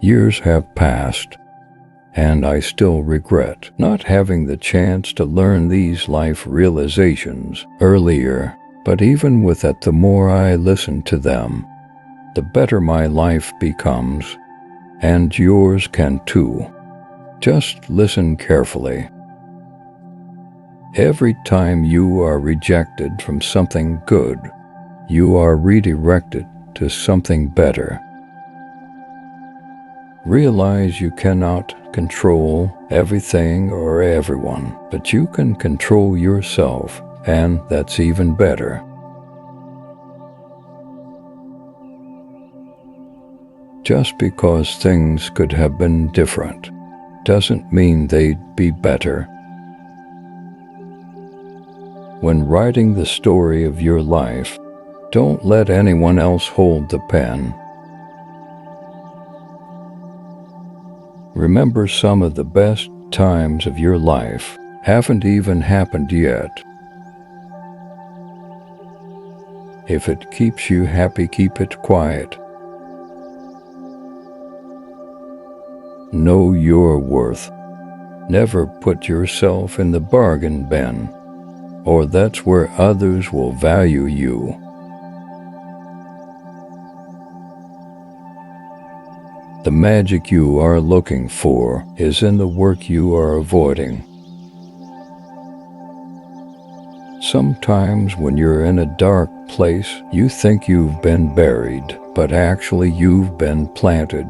Years have passed, and I still regret not having the chance to learn these life realizations earlier. But even with it, the more I listen to them, the better my life becomes, and yours can too. Just listen carefully. Every time you are rejected from something good, you are redirected to something better. Realize you cannot control everything or everyone, but you can control yourself, and that's even better. Just because things could have been different doesn't mean they'd be better. When writing the story of your life, don't let anyone else hold the pen. Remember, some of the best times of your life haven't even happened yet. If it keeps you happy, keep it quiet. Know your worth. Never put yourself in the bargain bin, or that's where others will value you. The magic you are looking for is in the work you are avoiding. Sometimes when you're in a dark place, you think you've been buried, but actually you've been planted.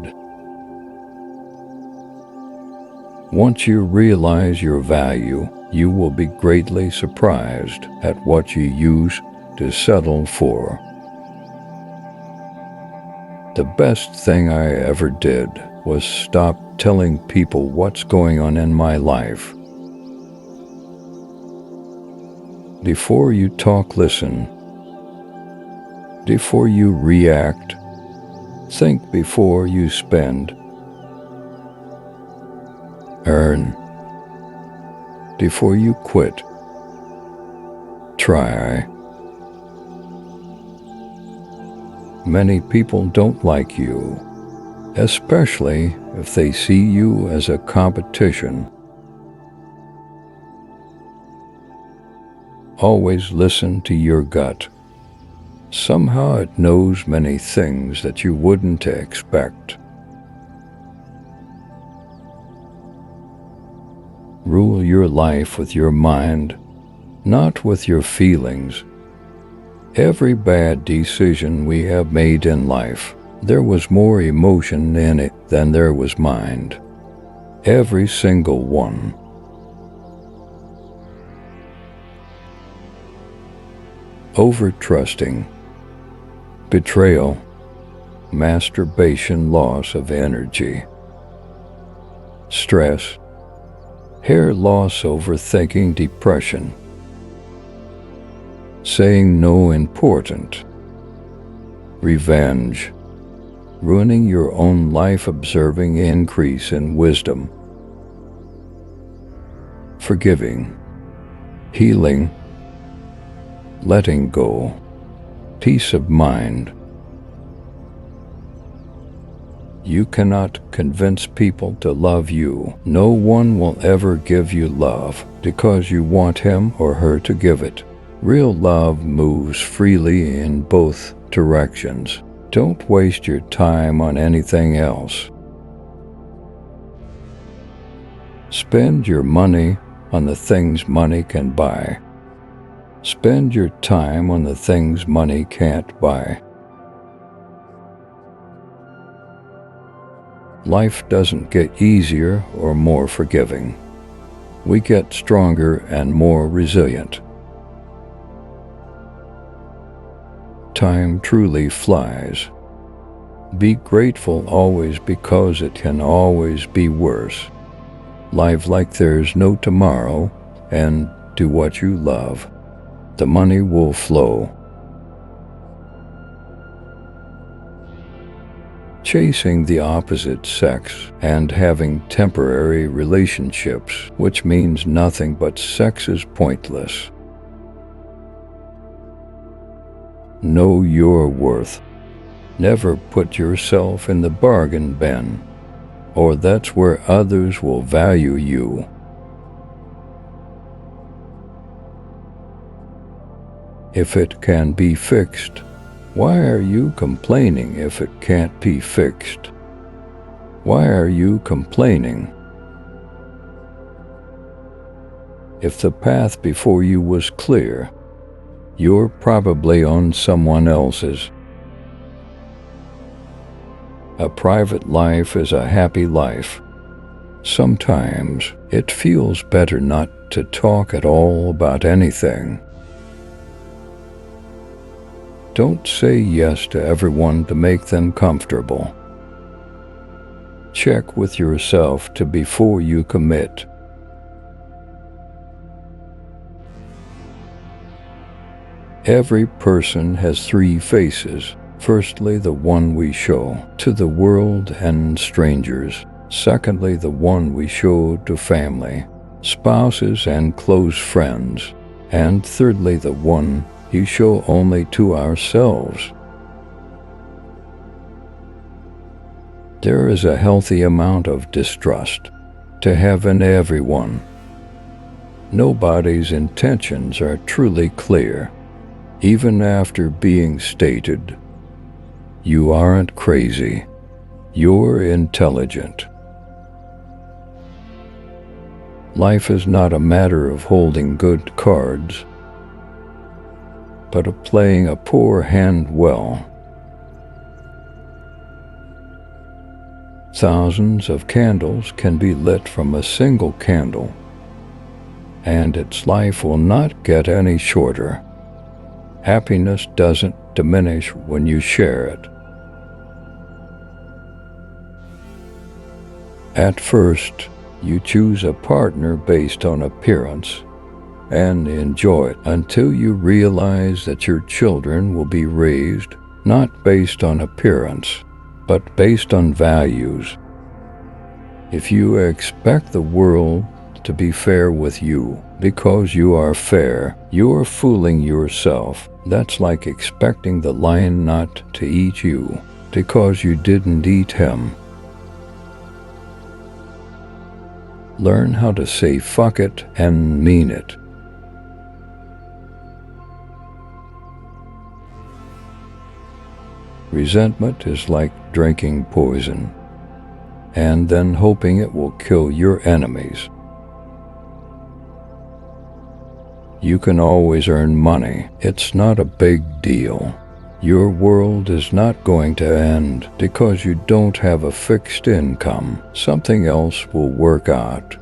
Once you realize your value, you will be greatly surprised at what you used to settle for. The best thing I ever did was stop telling people what's going on in my life. Before you talk, listen. Before you react, think. Before you spend, earn. Before you quit, try. Many people don't like you, especially if they see you as a competition. Always listen to your gut. Somehow it knows many things that you wouldn't expect. Rule your life with your mind, not with your feelings. Every bad decision we have made in life, there was more emotion in it than there was mind. Every single one. Over-trusting, betrayal, masturbation, loss of energy, stress, hair loss, overthinking, depression, saying no, important, revenge, ruining your own life, observing increase in wisdom, forgiving, healing, letting go, peace of mind. You cannot convince people to love you. No one will ever give you love because you want him or her to give it. Real love moves freely in both directions. Don't waste your time on anything else. Spend your money on the things money can buy. Spend your time on the things money can't buy. Life doesn't get easier or more forgiving. We get stronger and more resilient. Time truly flies. Be grateful always, because it can always be worse. Live like there's no tomorrow, and do what you love. The money will flow. Chasing the opposite sex and having temporary relationships, which means nothing but sex, is pointless. Know your worth. Never put yourself in the bargain bin. or that's where others will value you. If it can be fixed, why are you complaining if it can't be fixed? Why are you complaining? If the path before you was clear, you're probably on someone else's. A private life is a happy life. Sometimes it feels better not to talk at all about anything. Don't say yes to everyone to make them comfortable. Check with yourself before you commit. Every person has three faces. Firstly, the one we show to the world and strangers. Secondly, the one we show to family, spouses, and close friends. And thirdly, the one you show only to ourselves. There is a healthy amount of distrust to have in everyone. Nobody's intentions are truly clear, even after being stated. You aren't crazy. You're intelligent. Life is not a matter of holding good cards, but of playing a poor hand well. Thousands of candles can be lit from a single candle, and its life will not get any shorter. Happiness doesn't diminish when you share it. At first, you choose a partner based on appearance and enjoy it until you realize that your children will be raised not based on appearance, but based on values. If you expect the world to be fair with you because you are fair, you're fooling yourself. That's like expecting the lion not to eat you because you didn't eat him. Learn how to say fuck it and mean it. Resentment is like drinking poison and then hoping it will kill your enemies. You can always earn money. It's not a big deal. Your world is not going to end because you don't have a fixed income. Something else will work out.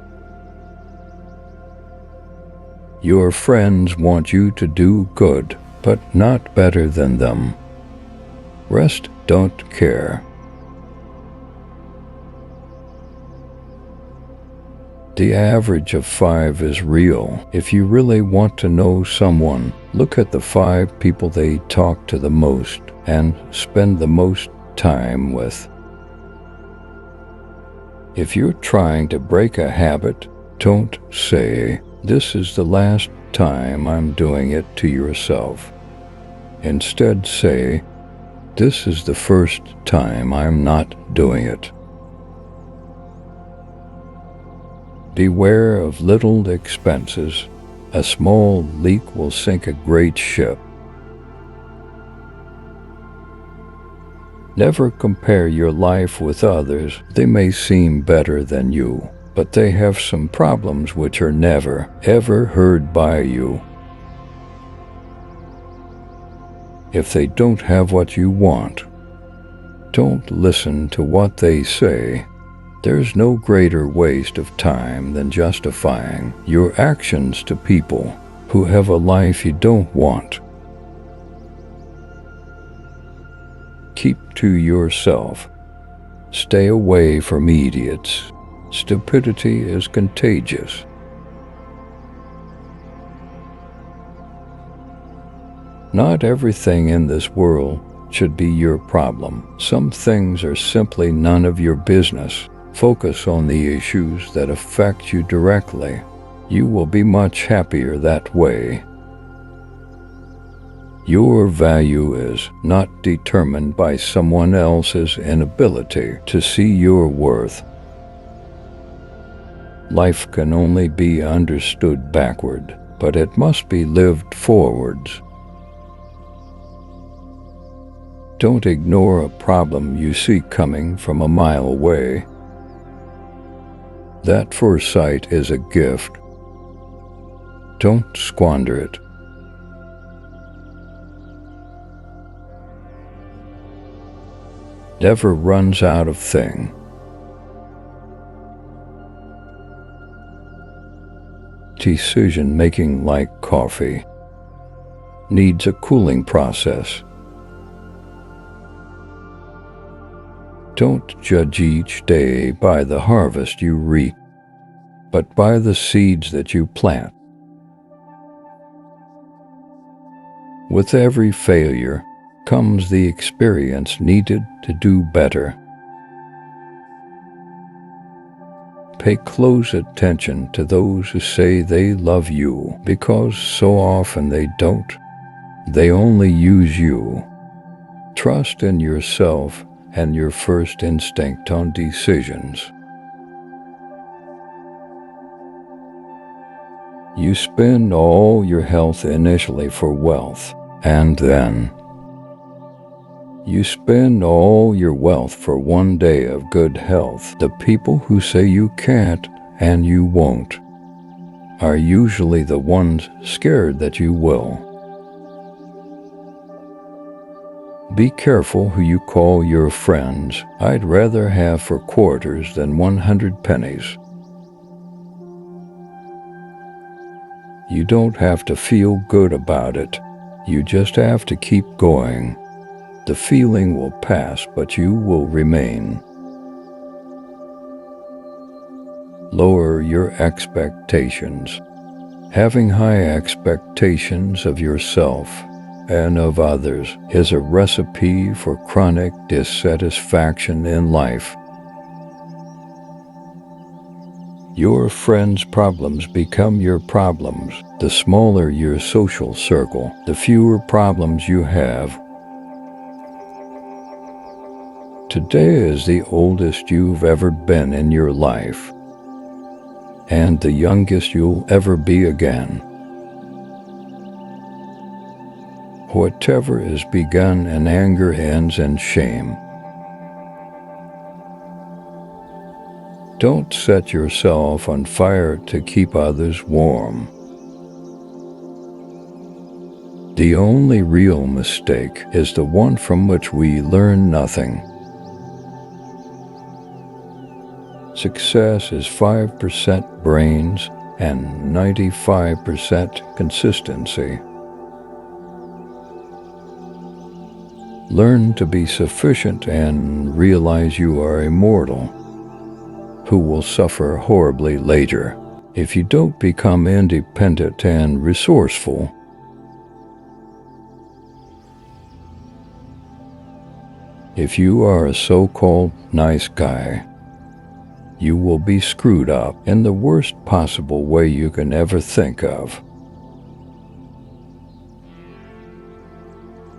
Your friends want you to do good, but not better than them. Rest don't care. The average of 5 is real. If you really want to know someone, look at the 5 people they talk to the most and spend the most time with. If you're trying to break a habit, don't say, "This is the last time I'm doing it," to yourself. Instead say, "This is the first time I'm not doing it." Beware of little expenses. A small leak will sink a great ship. Never compare your life with others. They may seem better than you, but they have some problems which are never, ever heard by you. If they don't have what you want, don't listen to what they say. There's no greater waste of time than justifying your actions to people who have a life you don't want. Keep to yourself. Stay away from idiots. Stupidity is contagious. Not everything in this world should be your problem. Some things are simply none of your business. Focus on the issues that affect you directly. You will be much happier that way. Your value is not determined by someone else's inability to see your worth. Life can only be understood backward, but it must be lived forwards. Don't ignore a problem you see coming from a mile away. That foresight is a gift. Don't squander it. Never runs out of thing. Decision-making, like coffee, needs a cooling process. Don't judge each day by the harvest you reap, but by the seeds that you plant. With every failure comes the experience needed to do better. Pay close attention to those who say they love you, because so often they don't. They only use you. Trust in yourself and your first instinct on decisions. You spend all your health initially for wealth, and then you spend all your wealth for one day of good health. The people who say you can't and you won't are usually the ones scared that you will. Be careful who you call your friends. I'd rather have for quarters than 100 pennies. You don't have to feel good about it. You just have to keep going. The feeling will pass, but you will remain. Lower your expectations. Having high expectations of yourself and of others is a recipe for chronic dissatisfaction in life. Your friends' problems become your problems. The smaller your social circle, the fewer problems you have. Today is the oldest you've ever been in your life, and the youngest you'll ever be again. Whatever is begun in anger ends in shame. Don't set yourself on fire to keep others warm. The only real mistake is the one from which we learn nothing. Success is 5% brains and 95% consistency. Learn to be sufficient and realize you are immortal, who will suffer horribly later if you don't become independent and resourceful. If you are a so-called nice guy, you will be screwed up in the worst possible way you can ever think of.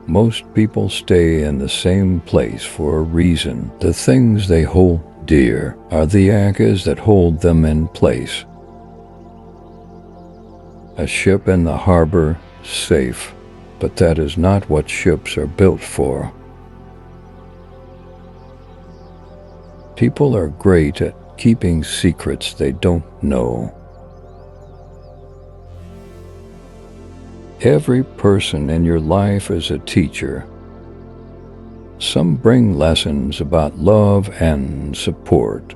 Most people stay in the same place for a reason. The things they hold dear are the anchors that hold them in place. A ship in the harbor is safe, but that is not what ships are built for. People are great at keeping secrets they don't know. Every person in your life is a teacher. Some bring lessons about love and support.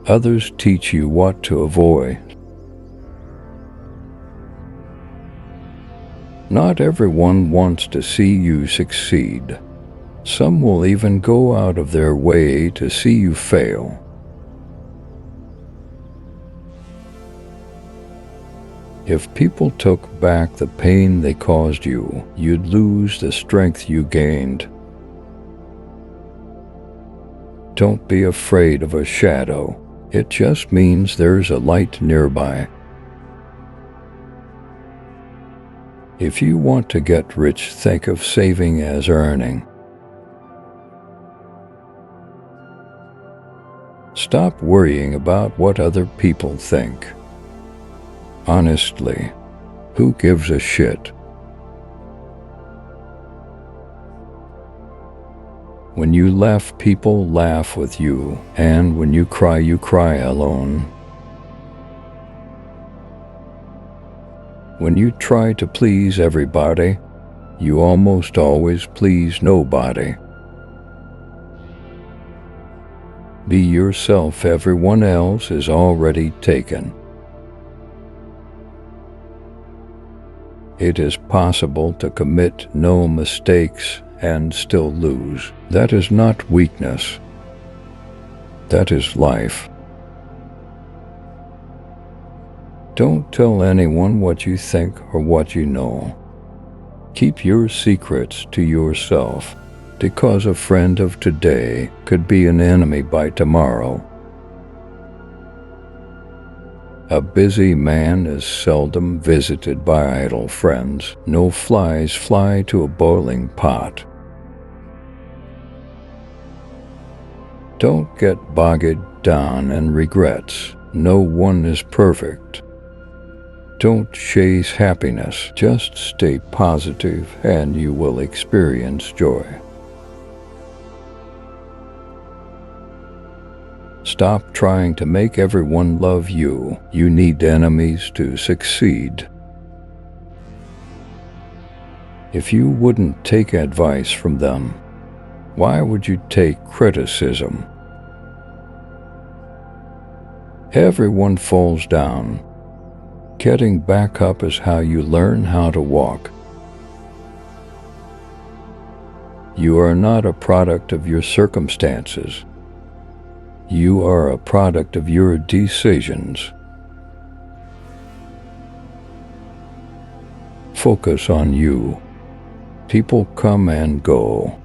Others teach you what to avoid. Not everyone wants to see you succeed. Some will even go out of their way to see you fail. If people took back the pain they caused you, you'd lose the strength you gained. Don't be afraid of a shadow. It just means there's a light nearby. If you want to get rich, think of saving as earning. Stop worrying about what other people think. Honestly, who gives a shit? When you laugh, people laugh with you, and when you cry alone. When you try to please everybody, you almost always please nobody. Be yourself, everyone else is already taken. It is possible to commit no mistakes and still lose. That is not weakness. That is life. Don't tell anyone what you think or what you know. Keep your secrets to yourself, because a friend of today could be an enemy by tomorrow. A busy man is seldom visited by idle friends. No flies fly to a boiling pot. Don't get bogged down in regrets. No one is perfect. Don't chase happiness. Just stay positive and you will experience joy. Stop trying to make everyone love you. You need enemies to succeed. If you wouldn't take advice from them, why would you take criticism? Everyone falls down. Getting back up is how you learn how to walk. You are not a product of your circumstances. You are a product of your decisions. Focus on you. People come and go.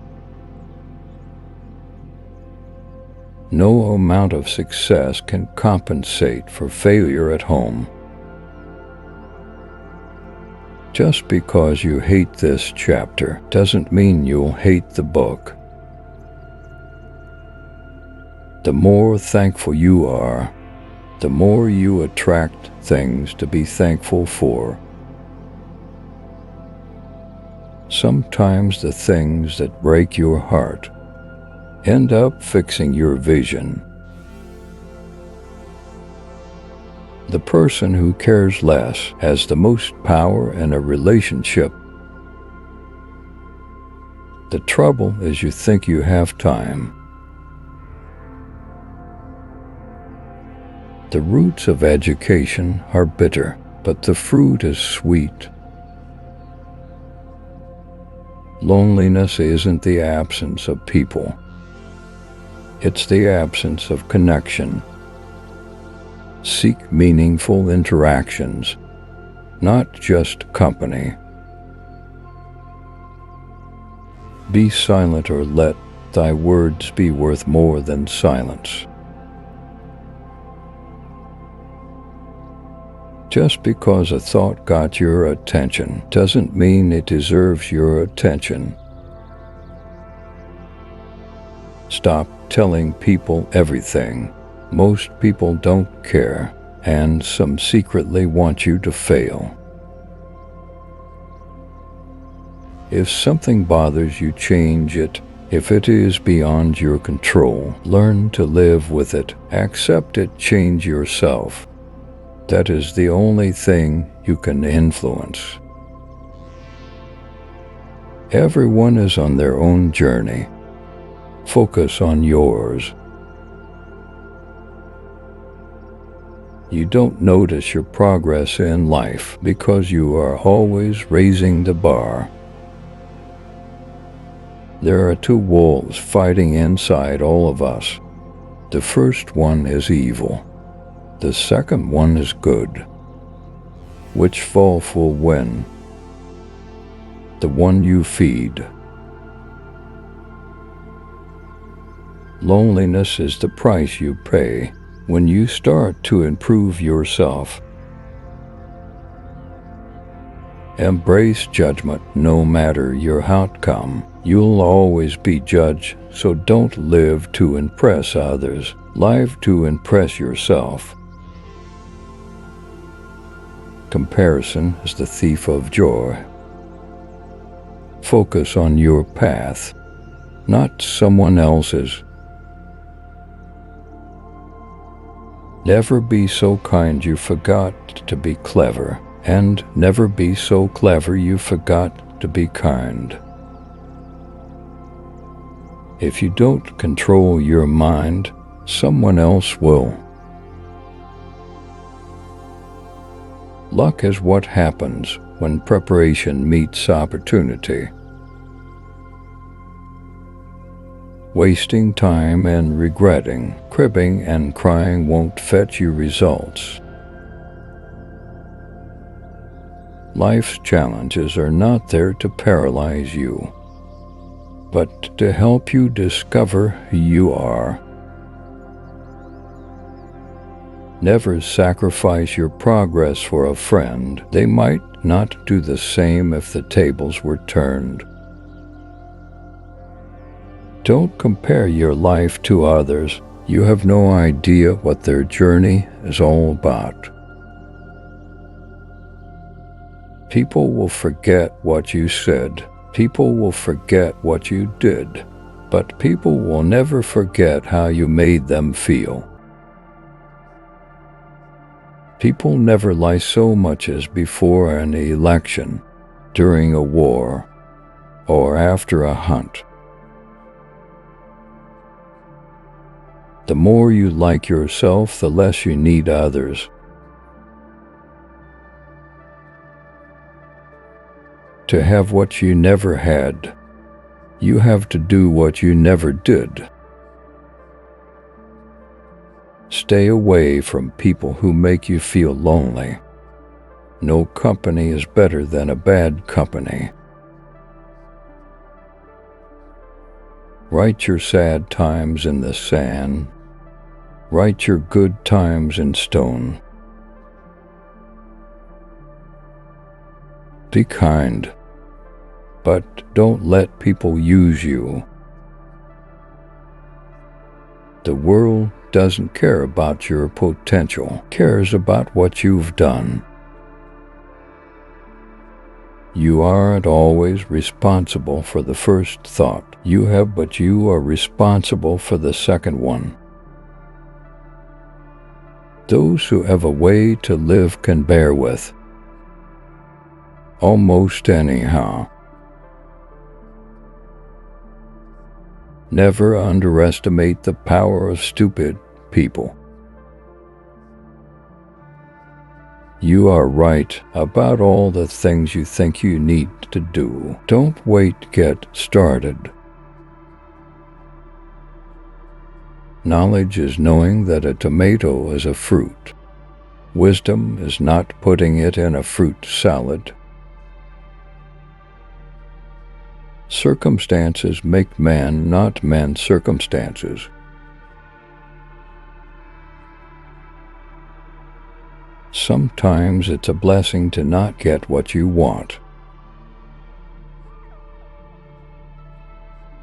No amount of success can compensate for failure at home. Just because you hate this chapter doesn't mean you'll hate the book. The more thankful you are, the more you attract things to be thankful for. Sometimes the things that break your heart end up fixing your vision. The person who cares less has the most power in a relationship. The trouble is you think you have time. The roots of education are bitter, but the fruit is sweet. Loneliness isn't the absence of people. It's the absence of connection. Seek meaningful interactions, not just company. Be silent or let thy words be worth more than silence. Just because a thought got your attention doesn't mean it deserves your attention. Stop telling people everything. Most people don't care, and some secretly want you to fail. If something bothers you, change it. If it is beyond your control, learn to live with it. Accept it, change yourself. That is the only thing you can influence. Everyone is on their own journey. Focus on yours. You don't notice your progress in life because you are always raising the bar. There are two wolves fighting inside all of us. The first one is evil. The second one is good. Which wolf will win? The one you feed. Loneliness is the price you pay when you start to improve yourself. Embrace judgment no matter your outcome. You'll always be judged, so don't live to impress others. Live to impress yourself. Comparison is the thief of joy. Focus on your path, not someone else's. Never be so kind you forgot to be clever, and never be so clever you forgot to be kind. If you don't control your mind, someone else will. Luck is what happens when preparation meets opportunity. Wasting time and regretting, cribbing and crying won't fetch you results. Life's challenges are not there to paralyze you, but to help you discover who you are. Never sacrifice your progress for a friend. They might not do the same if the tables were turned. Don't compare your life to others. You have no idea what their journey is all about. People will forget what you said. People will forget what you did. But people will never forget how you made them feel. People never lie so much as before an election, during a war, or after a hunt. The more you like yourself, the less you need others. To have what you never had, you have to do what you never did. Stay away from people who make you feel lonely. No company is better than a bad company. Write your sad times in the sand. Write your good times in stone. Be kind, but don't let people use you. The world doesn't care about your potential, cares about what you've done. You aren't always responsible for the first thought you have, but you are responsible for the second one. Those who have a way to live can bear with almost anyhow. Never underestimate the power of stupid people. You are right about all the things you think you need to do. Don't wait to get started. Knowledge is knowing that a tomato is a fruit. Wisdom is not putting it in a fruit salad. Circumstances make man, not man circumstances. Sometimes it's a blessing to not get what you want.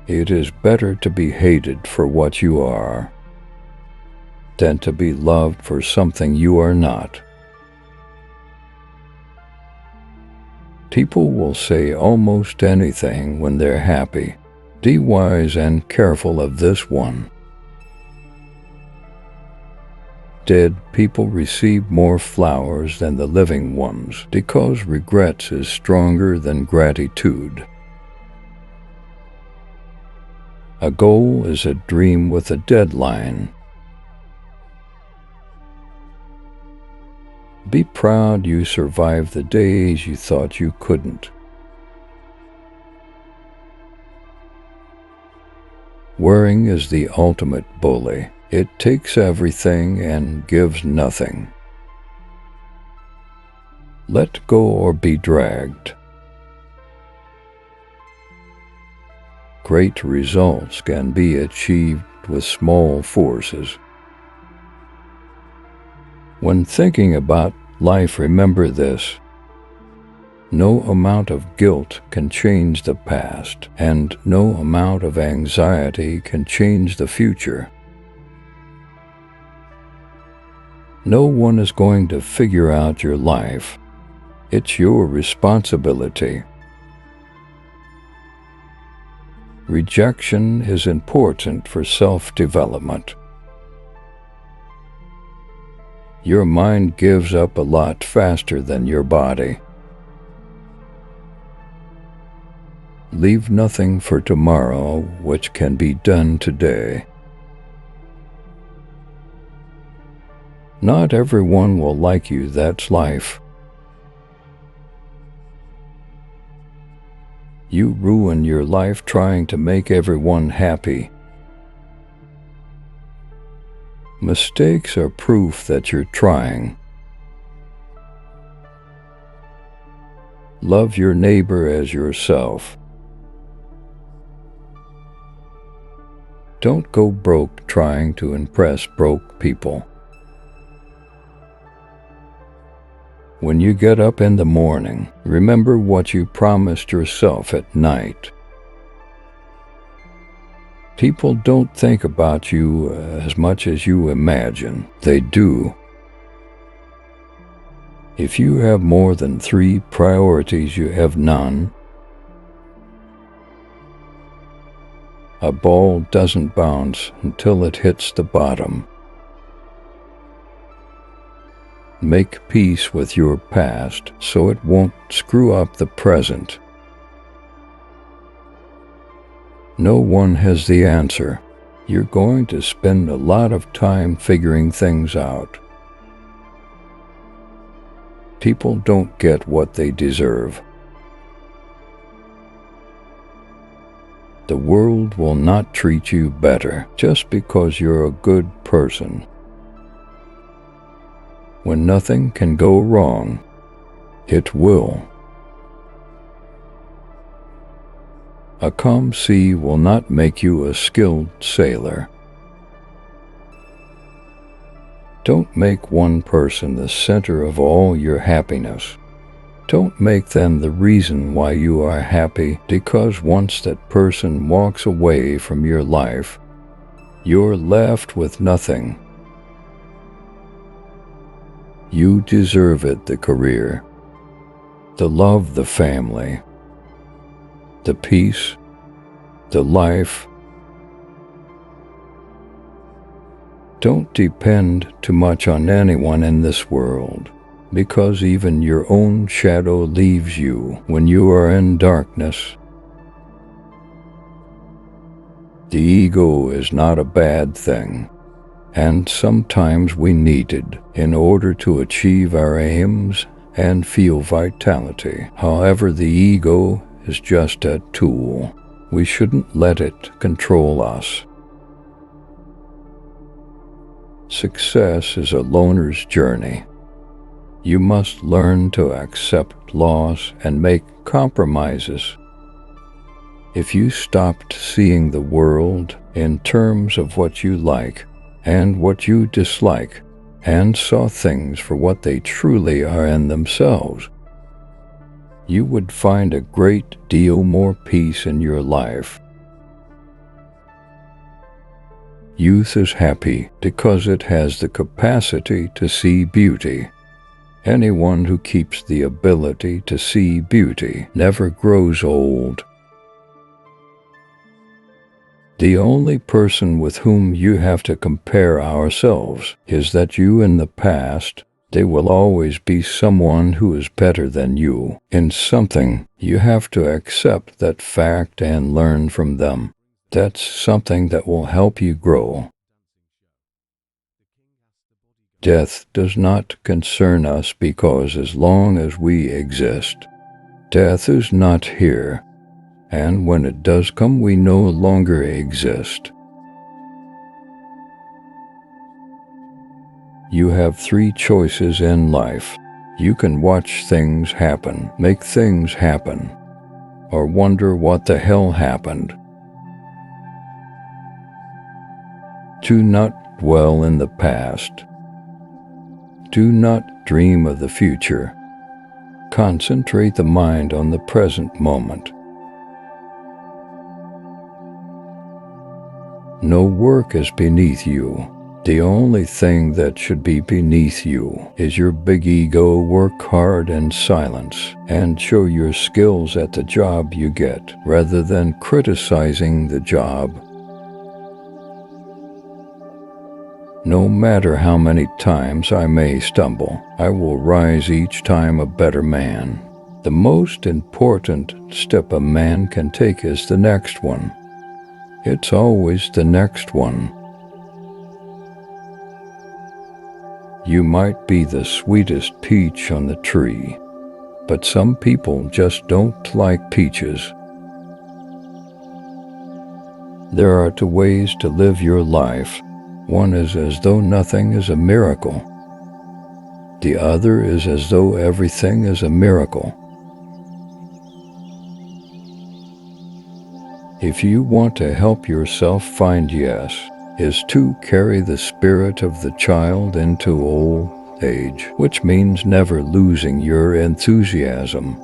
It is better to be hated for what you are than to be loved for something you are not. People will say almost anything when they're happy. Be wise and careful of this one. Dead people receive more flowers than the living ones because regret is stronger than gratitude. A goal is a dream with a deadline. Be proud you survived the days you thought you couldn't. Worrying is the ultimate bully. It takes everything and gives nothing. Let go or be dragged. Great results can be achieved with small forces. When thinking about life, remember this. No amount of guilt can change the past, and no amount of anxiety can change the future. No one is going to figure out your life. It's your responsibility. Rejection is important for self-development. Your mind gives up a lot faster than your body. Leave nothing for tomorrow which can be done today. Not everyone will like you, that's life. You ruin your life trying to make everyone happy. Mistakes are proof that you're trying. Love your neighbor as yourself. Don't go broke trying to impress broke people. When you get up in the morning, remember what you promised yourself at night. People don't think about you as much as you imagine. They do. If you have more than 3 priorities, you have none. A ball doesn't bounce until it hits the bottom. Make peace with your past so it won't screw up the present. No one has the answer. You're going to spend a lot of time figuring things out. People don't get what they deserve. The world will not treat you better just because you're a good person. When nothing can go wrong, it will. A calm sea will not make you a skilled sailor. Don't make one person the center of all your happiness. Don't make them the reason why you are happy, because once that person walks away from your life, you're left with nothing. You deserve it, the career, the love, the family, the peace, the life. Don't depend too much on anyone in this world, because even your own shadow leaves you when you are in darkness. The ego is not a bad thing, and sometimes we need it in order to achieve our aims and feel vitality. However, the ego is just a tool. We shouldn't let it control us. Success is a loner's journey. You must learn to accept loss and make compromises. If you stopped seeing the world in terms of what you like and what you dislike, and saw things for what they truly are in themselves, you would find a great deal more peace in your life. Youth is happy because it has the capacity to see beauty. Anyone who keeps the ability to see beauty never grows old. The only person with whom you have to compare ourselves is that you in the past. They will always be someone who is better than you in something. You have to accept that fact and learn from them. That's something that will help you grow. Death does not concern us because as long as we exist, death is not here, and when it does come, we no longer exist. You have 3 choices in life. You can watch things happen, make things happen, or wonder what the hell happened. Do not dwell in the past. Do not dream of the future. Concentrate the mind on the present moment. No work is beneath you. The only thing that should be beneath you is your big ego. Work hard in silence and show your skills at the job you get, rather than criticizing the job. No matter how many times I may stumble, I will rise each time a better man. The most important step a man can take is the next one. It's always the next one. You might be the sweetest peach on the tree, but some people just don't like peaches. There are two ways to live your life. One is as though nothing is a miracle. The other is as though everything is a miracle. If you want to help yourself find yes, is to carry the spirit of the child into old age, which means never losing your enthusiasm.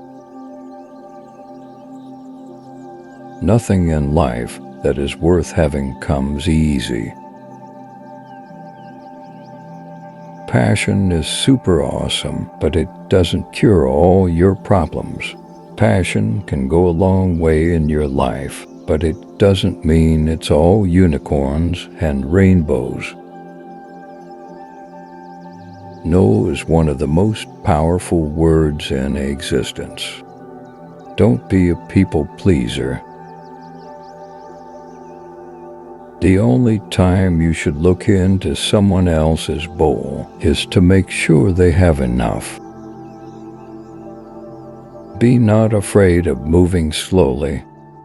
Nothing in life that is worth having comes easy. Passion is super awesome, but it doesn't cure all your problems. Passion can go a long way in your life, but it doesn't mean it's all unicorns and rainbows. No is one of the most powerful words in existence. Don't be a people pleaser. The only time you should look into someone else's bowl is to make sure they have enough. Be not afraid of moving slowly.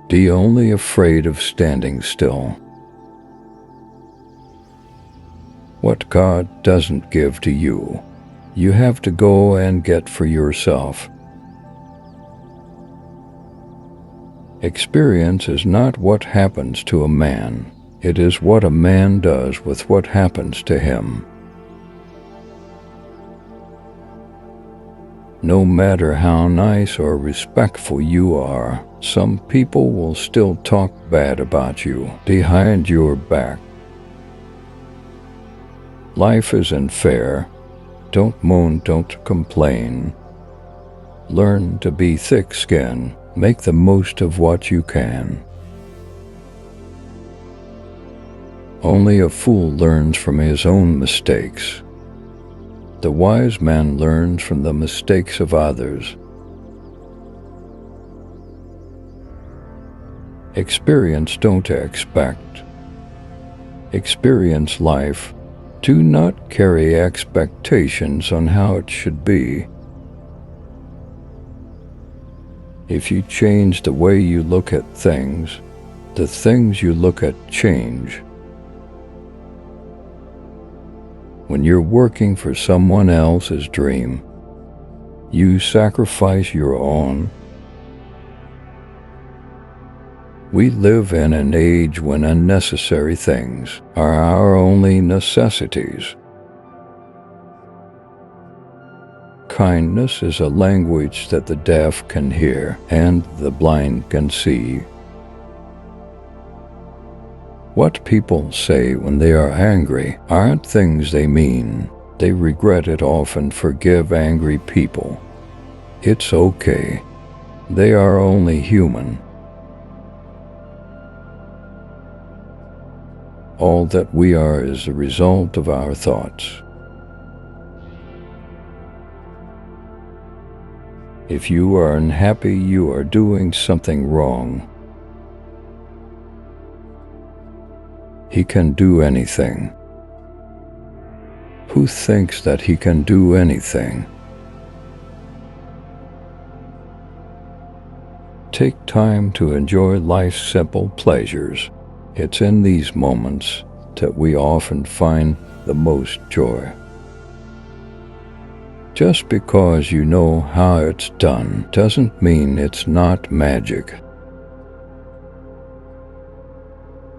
Be only afraid of standing still. What God doesn't give to you, you have to go and get for yourself. Experience is not what happens to a man. It is what a man does with what happens to him. No matter how nice or respectful you are, some people will still talk bad about you behind your back. Life isn't fair. Don't moan, don't complain. Learn to be thick-skinned. Make the most of what you can. Only a fool learns from his own mistakes. The wise man learns from the mistakes of others. Experience, don't expect. Experience life. Do not carry expectations on how it should be. If you change the way you look at things, the things you look at change. When you're working for someone else's dream, you sacrifice your own. We live in an age when unnecessary things are our only necessities. Kindness is a language that the deaf can hear and the blind can see. What people say when they are angry aren't things they mean. They regret it often. Forgive angry people. It's okay. They are only human. All that we are is a result of our thoughts. If you are unhappy, you are doing something wrong. He can do anything. Who thinks that he can do anything? Take time to enjoy life's simple pleasures. It's in these moments that we often find the most joy. Just because you know how it's done doesn't mean it's not magic.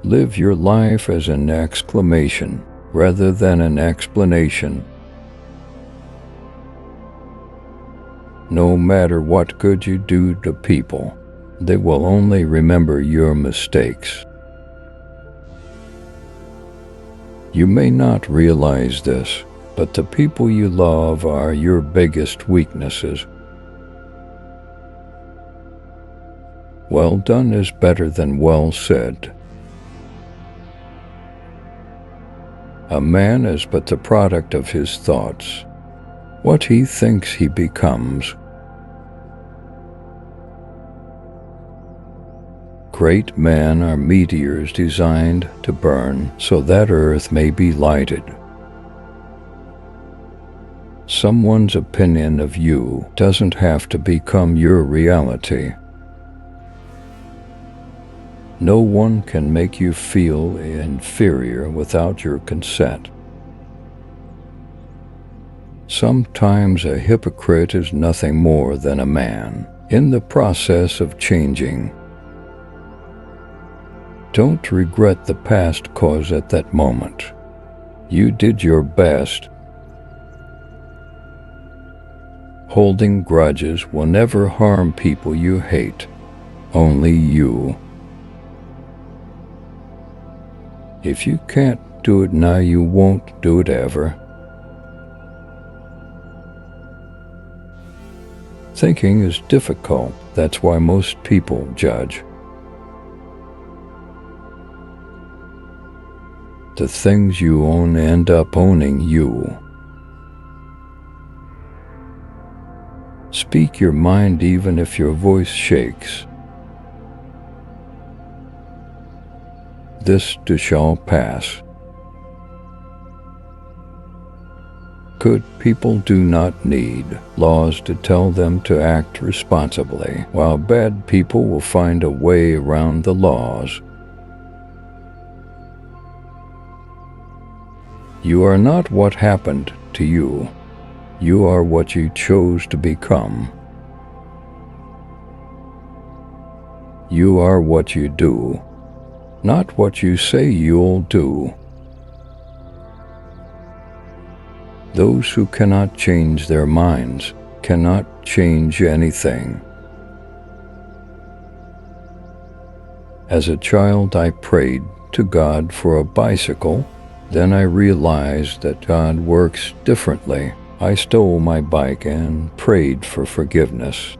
Live your life as an exclamation rather than an explanation. No matter what good you do to people, they will only remember your mistakes. You may not realize this, but the people you love are your biggest weaknesses. Well done is better than well said. A man is but the product of his thoughts. What he thinks he becomes. Great men are meteors designed to burn so that earth may be lighted. Someone's opinion of you doesn't have to become your reality. No one can make you feel inferior without your consent. Sometimes a hypocrite is nothing more than a man in the process of changing. Don't regret the past, cause at that moment you did your best. Holding grudges will never harm people you hate, only you. If you can't do it now, you won't do it ever. Thinking is difficult, that's why most people judge. The things you own end up owning you. Speak your mind even if your voice shakes. This too shall pass. Good people do not need laws to tell them to act responsibly, while bad people will find a way around the laws. You are not what happened to you. You are what you chose to become. You are what you do, not what you say you'll do. Those who cannot change their minds cannot change anything. As a child, I prayed to God for a bicycle. Then I realized that God works differently. I stole my bike and prayed for forgiveness.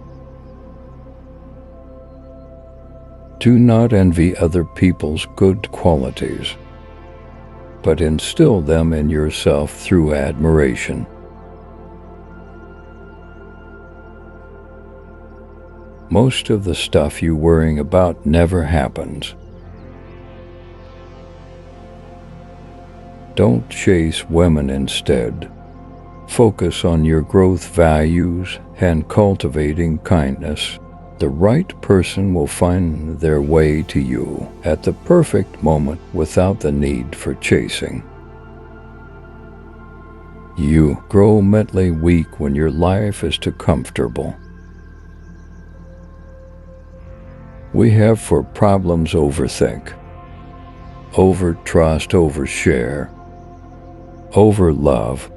Do not envy other people's good qualities, but instill them in yourself through admiration. Most of the stuff you're worrying about never happens. Don't chase women instead. Focus on your growth values and cultivating kindness. The right person will find their way to you at the perfect moment without the need for chasing. You grow mentally weak when your life is too comfortable. We have for problems overthink, overtrust, overshare, overlove.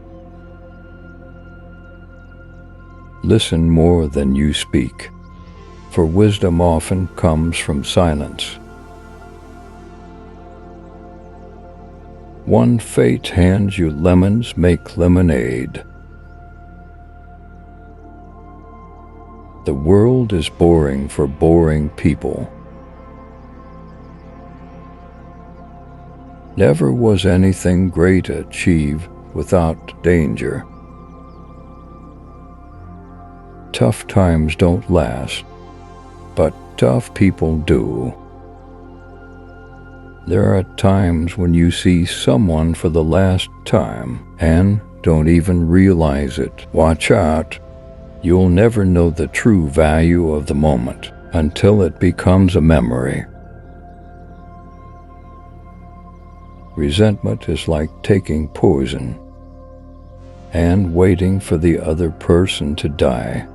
Listen more than you speak, for wisdom often comes from silence. One fate hands you lemons, make lemonade. The world is boring for boring people. Never was anything great achieved without danger. Tough times don't last, but tough people do. There are times when you see someone for the last time and don't even realize it. Watch out. You'll never know the true value of the moment until it becomes a memory. Resentment is like taking poison and waiting for the other person to die.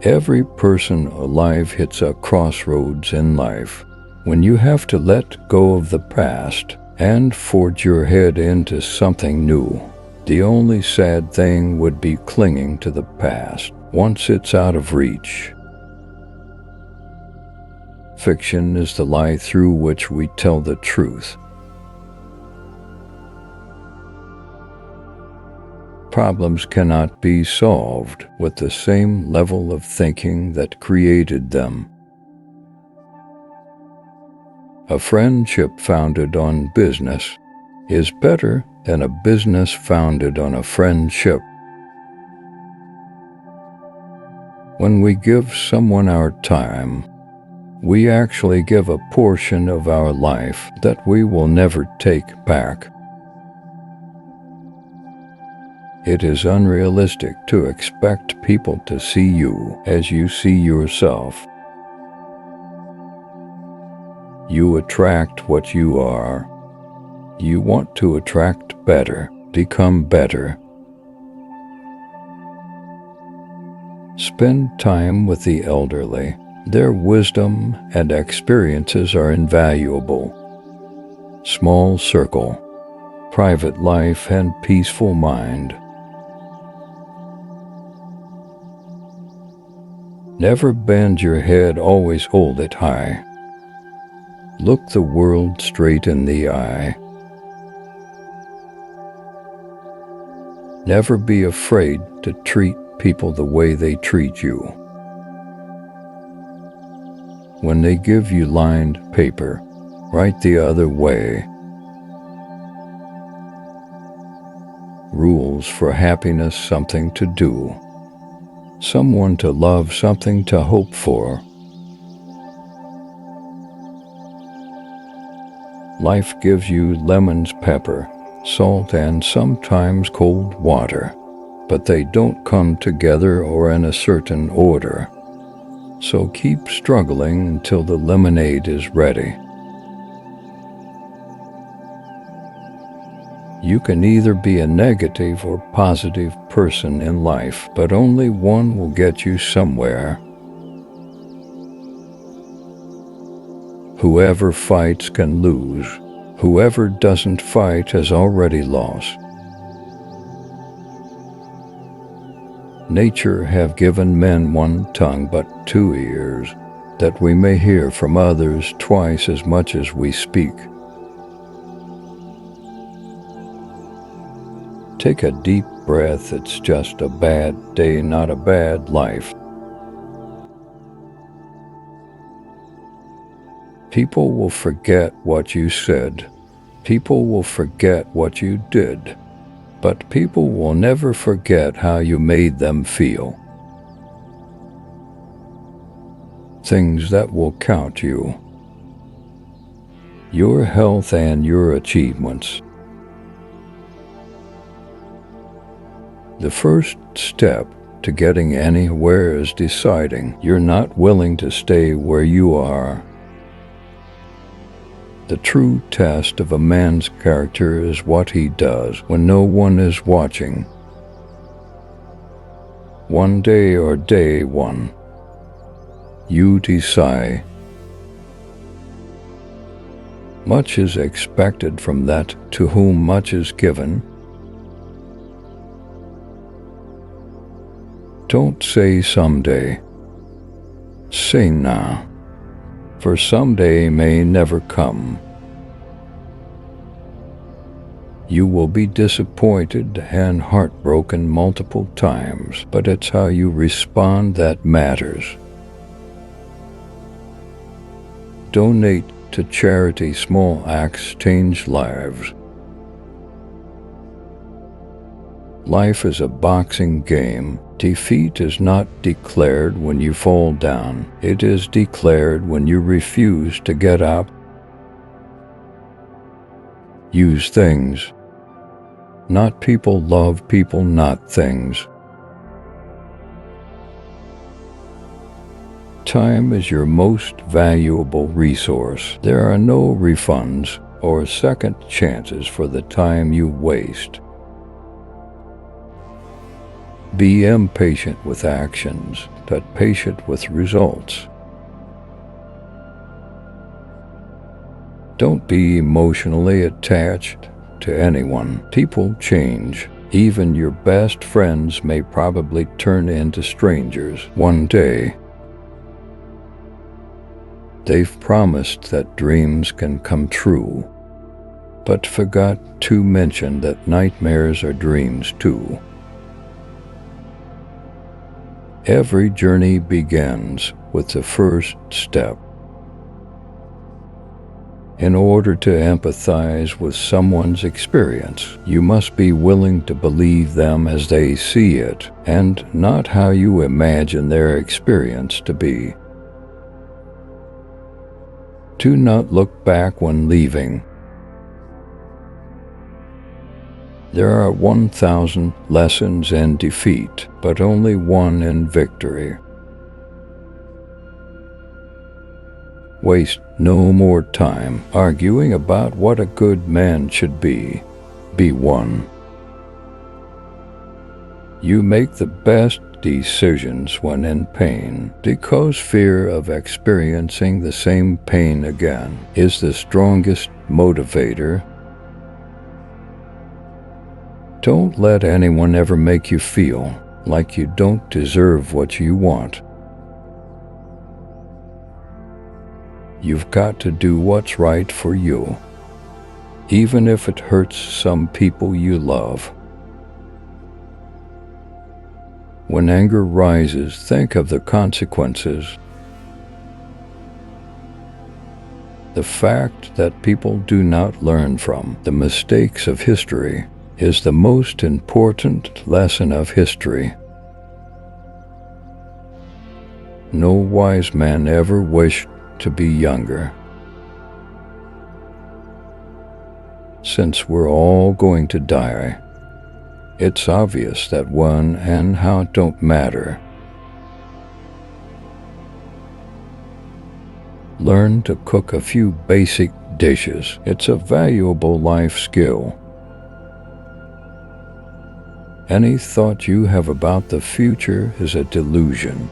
Every person alive hits a crossroads in life when you have to let go of the past and forge your head into something new. The only sad thing would be clinging to the past once it's out of reach. Fiction is the lie through which we tell the truth. Problems cannot be solved with the same level of thinking that created them. A friendship founded on business is better than a business founded on a friendship. When we give someone our time, we actually give a portion of our life that we will never take back. It is unrealistic to expect people to see you as you see yourself. You attract what you are. You want to attract better, become better. Spend time with the elderly. Their wisdom and experiences are invaluable. Small circle, private life, and peaceful mind. Never bend your head, always hold it high. Look the world straight in the eye. Never be afraid to treat people the way they treat you. When they give you lined paper, write the other way. Rules for happiness, something to do. Someone to love, something to hope for. Life gives you lemons, pepper, salt, and sometimes cold water, but they don't come together or in a certain order. So keep struggling until the lemonade is ready. You can either be a negative or positive person in life, but only one will get you somewhere. Whoever fights can lose. Whoever doesn't fight has already lost. Nature have given men one tongue but 2 ears, that we may hear from others twice as much as we speak. Take a deep breath. It's just a bad day, not a bad life. People will forget what you said. People will forget what you did. But people will never forget how you made them feel. Things that will count you. Your health and your achievements. The first step to getting anywhere is deciding you're not willing to stay where you are. The true test of a man's character is what he does when no one is watching. One day or day one, you decide. Much is expected from that to whom much is given. Don't say someday. Say now. For someday may never come. You will be disappointed and heartbroken multiple times, but it's how you respond that matters. Donate to charity. Small acts change lives. Life is a boxing game. Defeat is not declared when you fall down. It is declared when you refuse to get up. Use things, not people. Love people, not things. Time is your most valuable resource. There are no refunds or second chances for the time you waste. Be impatient with actions, but patient with results. Don't be emotionally attached to anyone. People change. Even your best friends may probably turn into strangers one day. They've promised that dreams can come true, but forgot to mention that nightmares are dreams too. Every journey begins with the first step. In order to empathize with someone's experience, you must be willing to believe them as they see it, and not how you imagine their experience to be. Do not look back when leaving. There are 1,000 lessons in defeat, but only one in victory. Waste no more time arguing about what a good man should be. Be one. You make the best decisions when in pain, because fear of experiencing the same pain again is the strongest motivator. Don't let anyone ever make you feel like you don't deserve what you want. You've got to do what's right for you, even if it hurts some people you love. When anger rises, think of the consequences. The fact that people do not learn from the mistakes of history is the most important lesson of history. No wise man ever wished to be younger. Since we're all going to die, it's obvious that when and how don't matter. Learn to cook a few basic dishes. It's a valuable life skill. Any thought you have about the future is a delusion.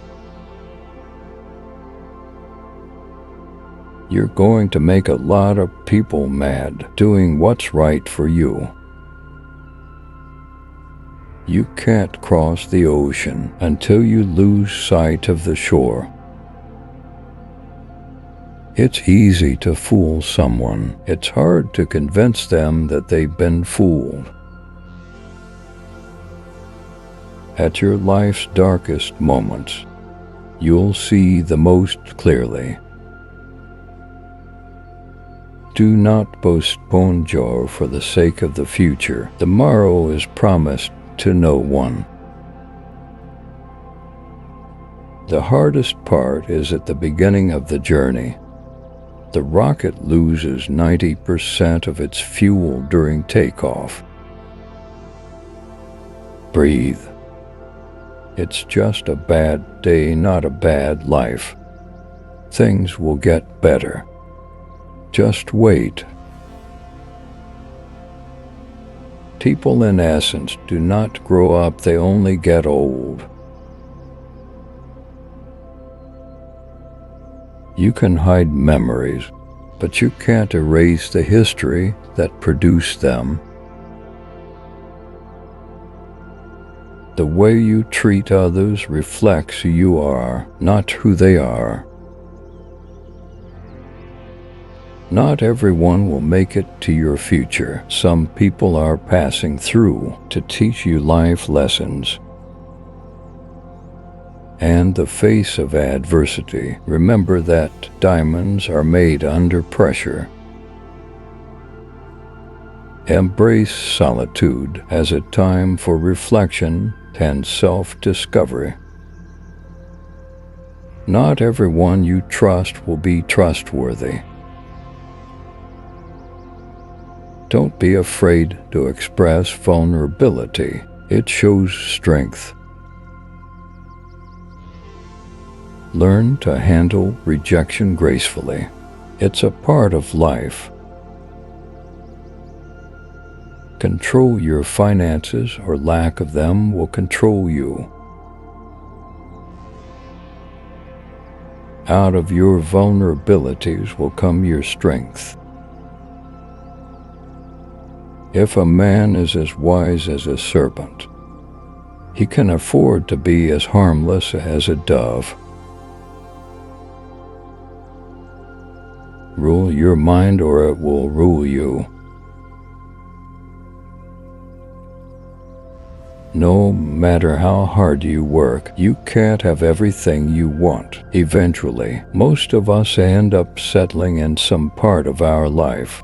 You're going to make a lot of people mad doing what's right for you. You can't cross the ocean until you lose sight of the shore. It's easy to fool someone. It's hard to convince them that they've been fooled. At your life's darkest moments, you'll see the most clearly. Do not postpone joy for the sake of the future. Tomorrow is promised to no one. The hardest part is at the beginning of the journey. The rocket loses 90% of its fuel during takeoff. Breathe. It's just a bad day, not a bad life. Things will get better. Just wait. People, in essence, do not grow up, they only get old. You can hide memories, but you can't erase the history that produced them. The way you treat others reflects who you are, not who they are. Not everyone will make it to your future. Some people are passing through to teach you life lessons. In the face of adversity, remember that diamonds are made under pressure. Embrace solitude as a time for reflection and self-discovery. Not everyone you trust will be trustworthy. Don't be afraid to express vulnerability. It shows strength. Learn to handle rejection gracefully. It's a part of life. Control your finances, or lack of them will control you. Out of your vulnerabilities will come your strength. If a man is as wise as a serpent, he can afford to be as harmless as a dove. Rule your mind, or it will rule you. No matter how hard you work, you can't have everything you want. Eventually, most of us end up settling in some part of our life.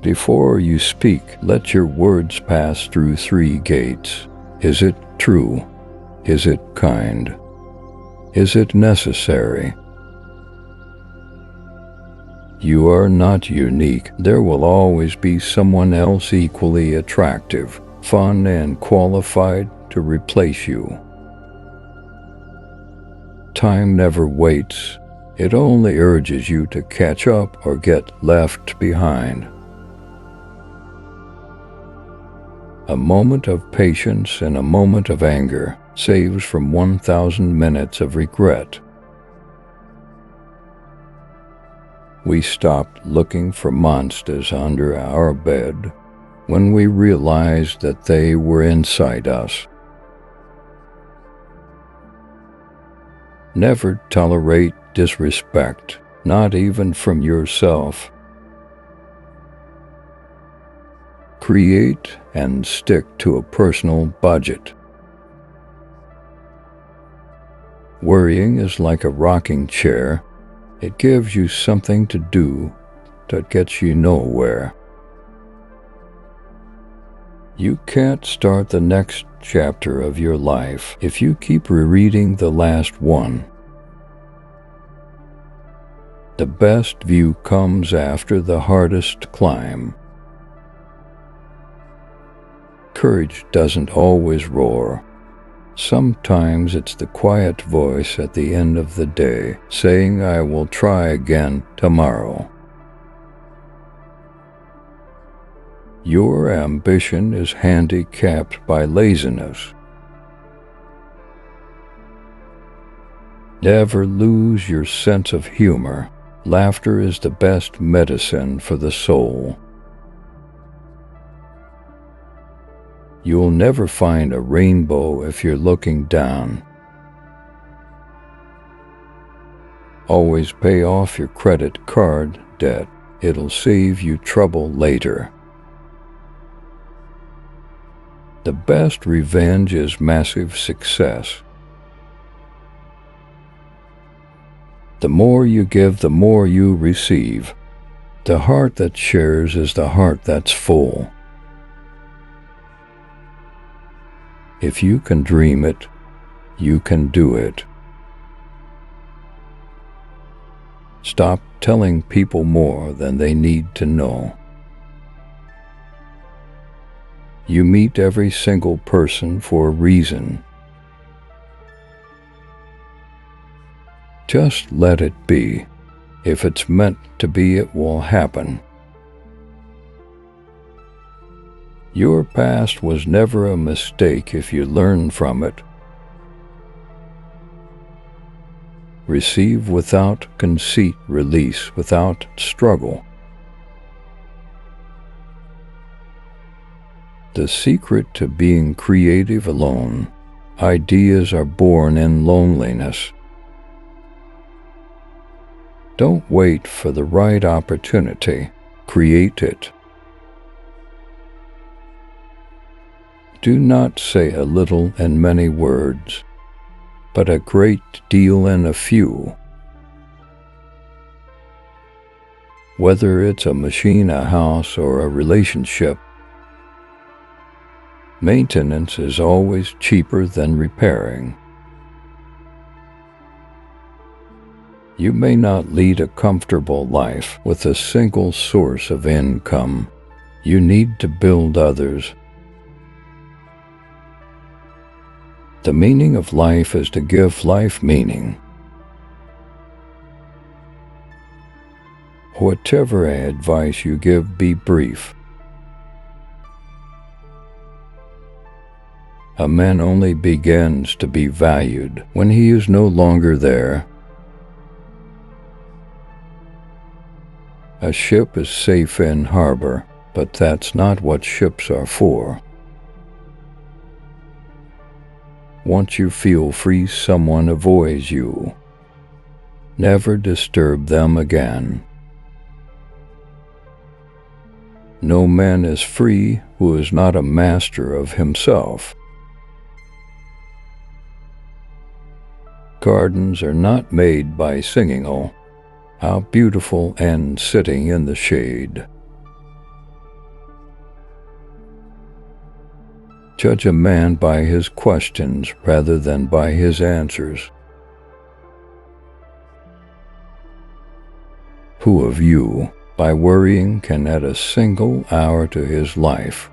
Before you speak, let your words pass through 3 gates. Is it true? Is it kind? Is it necessary? You are not unique. There will always be someone else equally attractive, fun, and qualified to replace you. Time never waits. It only urges you to catch up or get left behind. A moment of patience and a moment of anger saves from 1,000 minutes of regret. We stopped looking for monsters under our bed when we realized that they were inside us. Never tolerate disrespect, not even from yourself. Create and stick to a personal budget. Worrying is like a rocking chair. It gives you something to do that gets you nowhere. You can't start the next chapter of your life if you keep rereading the last one. The best view comes after the hardest climb. Courage doesn't always roar. Sometimes it's the quiet voice at the end of the day saying, "I will try again tomorrow." Your ambition is handicapped by laziness. Never lose your sense of humor. Laughter is the best medicine for the soul. You'll never find a rainbow if you're looking down. Always pay off your credit card debt. It'll save you trouble later. The best revenge is massive success. The more you give, the more you receive. The heart that shares is the heart that's full. If you can dream it, you can do it. Stop telling people more than they need to know. You meet every single person for a reason. Just let it be. If it's meant to be, it will happen. Your past was never a mistake if you learn from it. Receive without conceit, release without struggle. The secret to being creative alone. Ideas are born in loneliness. Don't wait for the right opportunity. Create it. Do not say a little in many words, but a great deal in a few. Whether it's a machine, a house, or a relationship, maintenance is always cheaper than repairing. You may not lead a comfortable life with a single source of income. You need to build others. The meaning of life is to give life meaning. Whatever advice you give, be brief. A man only begins to be valued when he is no longer there. A ship is safe in harbor, but that's not what ships are for. Once you feel free, someone avoids you. Never disturb them again. No man is free who is not a master of himself. Gardens are not made by singing, "Oh, how beautiful," and sitting in the shade. Judge a man by his questions rather than by his answers. Who of you, by worrying, can add a single hour to his life?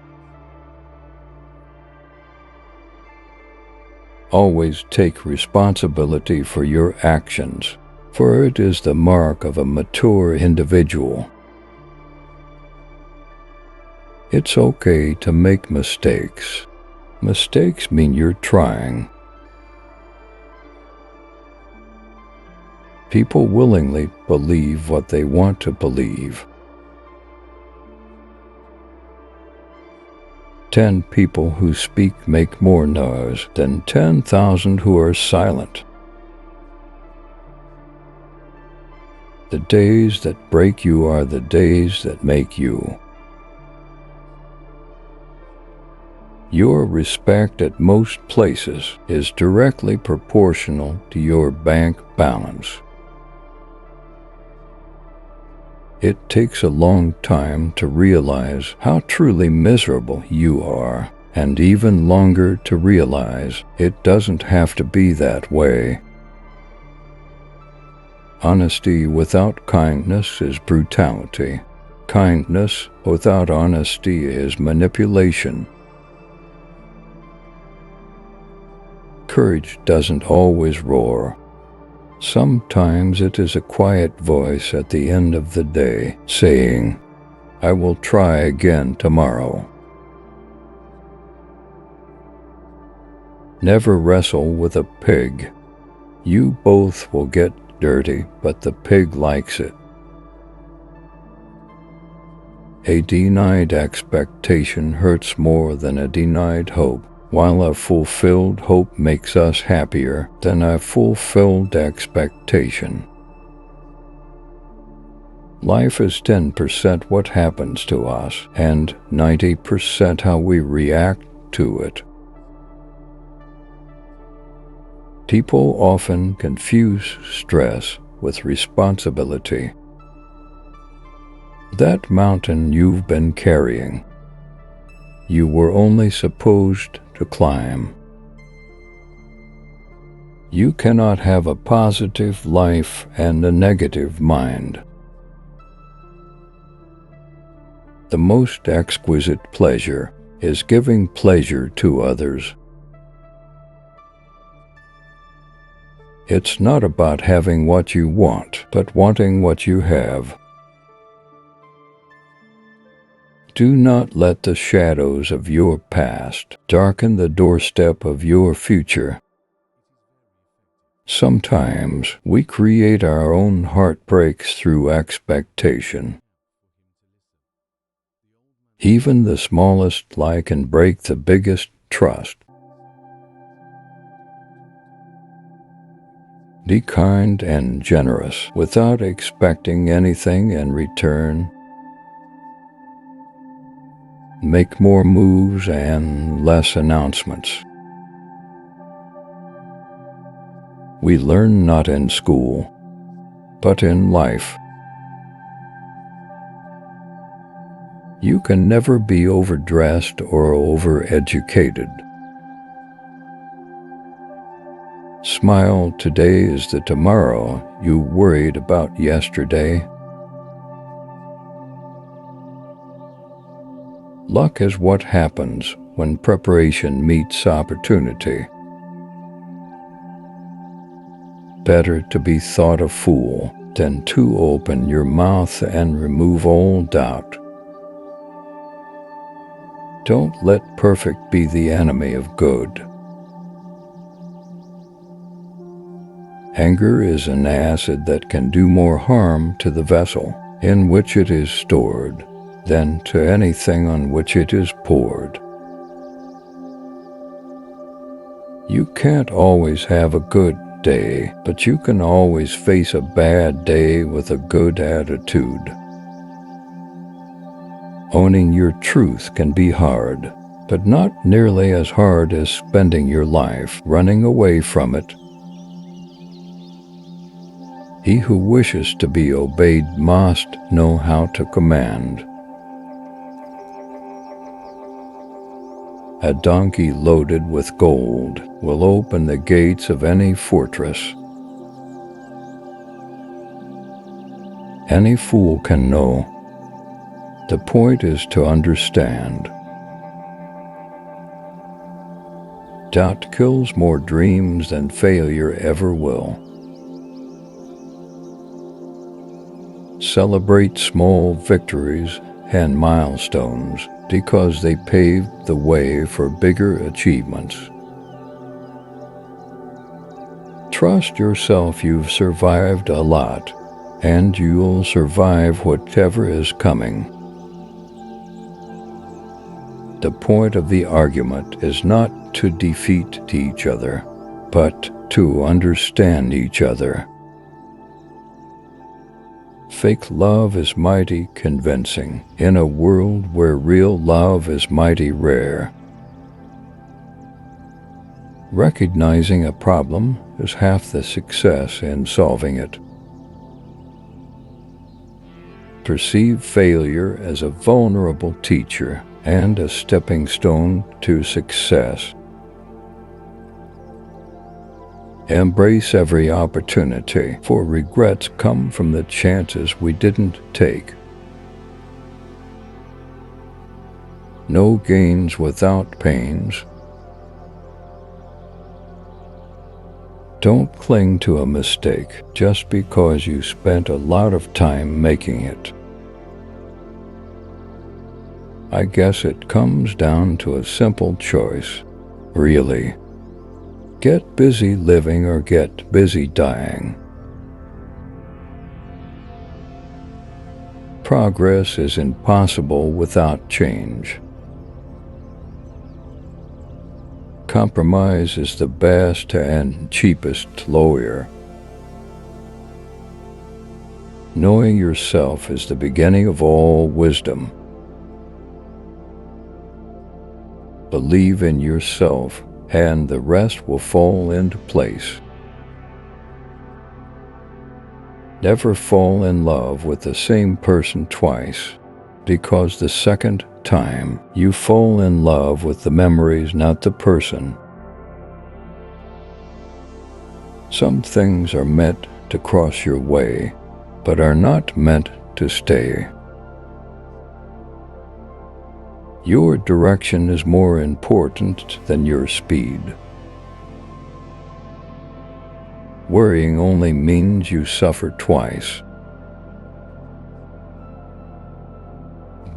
Always take responsibility for your actions, for it is the mark of a mature individual. It's okay to make mistakes. Mistakes mean you're trying. People willingly believe what they want to believe. 10 people who speak make more noise than 10,000 who are silent. The days that break you are the days that make you. Your respect at most places is directly proportional to your bank balance. It takes a long time to realize how truly miserable you are, and even longer to realize it doesn't have to be that way. Honesty without kindness is brutality. Kindness without honesty is manipulation. Courage doesn't always roar. Sometimes it is a quiet voice at the end of the day saying, "I will try again tomorrow." Never wrestle with a pig. You both will get dirty, but the pig likes it. A denied expectation hurts more than a denied hope, while a fulfilled hope makes us happier than a fulfilled expectation. Life is 10% what happens to us, and 90% how we react to it. People often confuse stress with responsibility. That mountain you've been carrying, you were only supposed to climb. You cannot have a positive life and a negative mind. The most exquisite pleasure is giving pleasure to others. It's not about having what you want, but wanting what you have. Do not let the shadows of your past darken the doorstep of your future. Sometimes we create our own heartbreaks through expectation. Even the smallest lie can break the biggest trust. Be kind and generous without expecting anything in return. Make more moves and less announcements. We learn not in school, but in life. You can never be overdressed or overeducated. Smile today is the tomorrow you worried about yesterday. Luck is what happens when preparation meets opportunity. Better to be thought a fool than to open your mouth and remove all doubt. Don't let perfect be the enemy of good. Anger is an acid that can do more harm to the vessel in which it is stored than to anything on which it is poured. You can't always have a good day, but you can always face a bad day with a good attitude. Owning your truth can be hard, but not nearly as hard as spending your life running away from it. He who wishes to be obeyed must know how to command. A donkey loaded with gold will open the gates of any fortress. Any fool can know. The point is to understand. Doubt kills more dreams than failure ever will. Celebrate small victories and milestones because they paved the way for bigger achievements. Trust yourself you've survived a lot, and you'll survive whatever is coming. The point of the argument is not to defeat each other, but to understand each other. Fake love is mighty convincing in a world where real love is mighty rare. Recognizing a problem is half the success in solving it. Perceive failure as a vulnerable teacher and a stepping stone to success. Embrace every opportunity, for regrets come from the chances we didn't take. No gains without pains. Don't cling to a mistake just because you spent a lot of time making it. I guess it comes down to a simple choice, really. Get busy living or get busy dying. Progress is impossible without change. Compromise is the best and cheapest lawyer. Knowing yourself is the beginning of all wisdom. Believe in yourself, and the rest will fall into place. Never fall in love with the same person twice, because the second time you fall in love with the memories, not the person. Some things are meant to cross your way, but are not meant to stay. Your direction is more important than your speed. Worrying only means you suffer twice.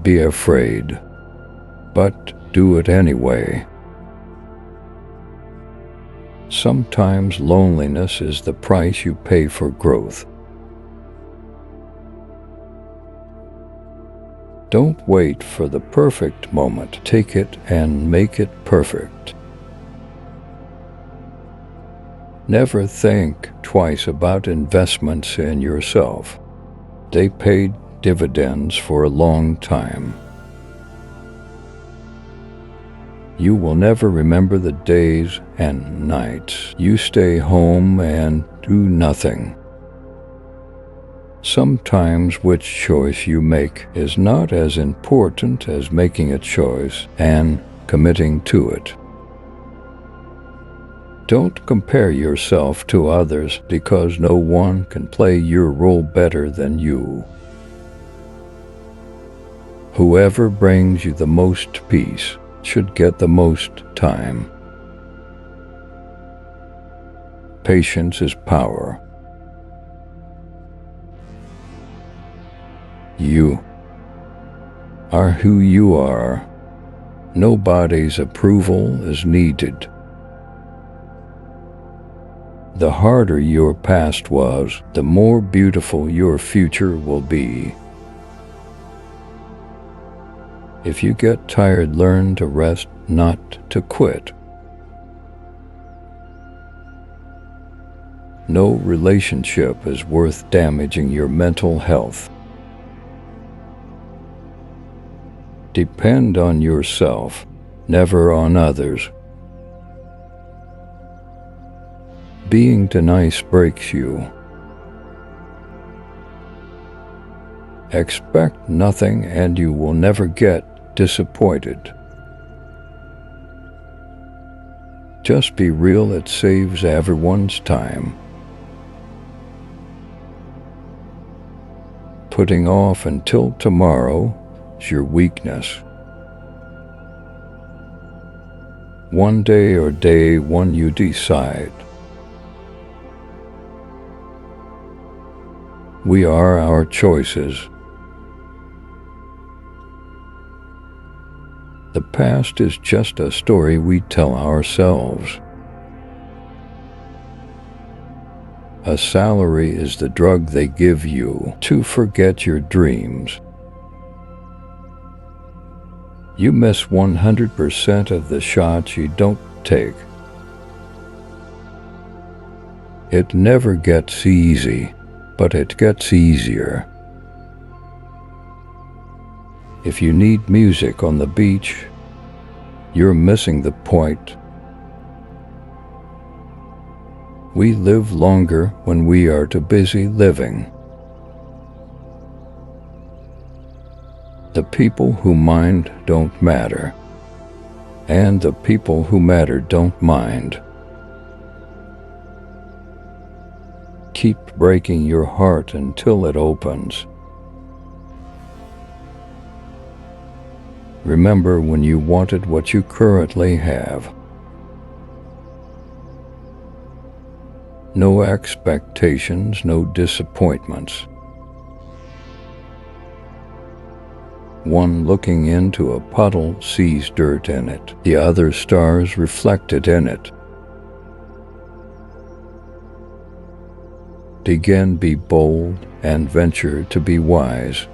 Be afraid, but do it anyway. Sometimes loneliness is the price you pay for growth. Don't wait for the perfect moment. Take it and make it perfect. Never think twice about investments in yourself. They paid dividends for a long time. You will never remember the days and nights you stay home and do nothing. Sometimes which choice you make is not as important as making a choice and committing to it. Don't compare yourself to others because no one can play your role better than you. Whoever brings you the most peace should get the most time. Patience is power. You are who you are. Nobody's approval is needed. The harder your past was, the more beautiful your future will be. If you get tired, learn to rest, not to quit. No relationship is worth damaging your mental health. Depend on yourself, never on others. Being too nice breaks you. Expect nothing and you will never get disappointed. Just be real, it saves everyone's time. Putting off until tomorrow is your weakness. One day or day one you decide. We are our choices. The past is just a story we tell ourselves. A salary is the drug they give you to forget your dreams. You miss 100% of the shots you don't take. It never gets easy, but it gets easier. If you need music on the beach, you're missing the point. We live longer when we are too busy living. The people who mind don't matter, and the people who matter don't mind. Keep breaking your heart until it opens. Remember when you wanted what you currently have. No expectations, no disappointments. One looking into a puddle sees dirt in it, the other stars reflected in it. Begin, be bold, and venture to be wise.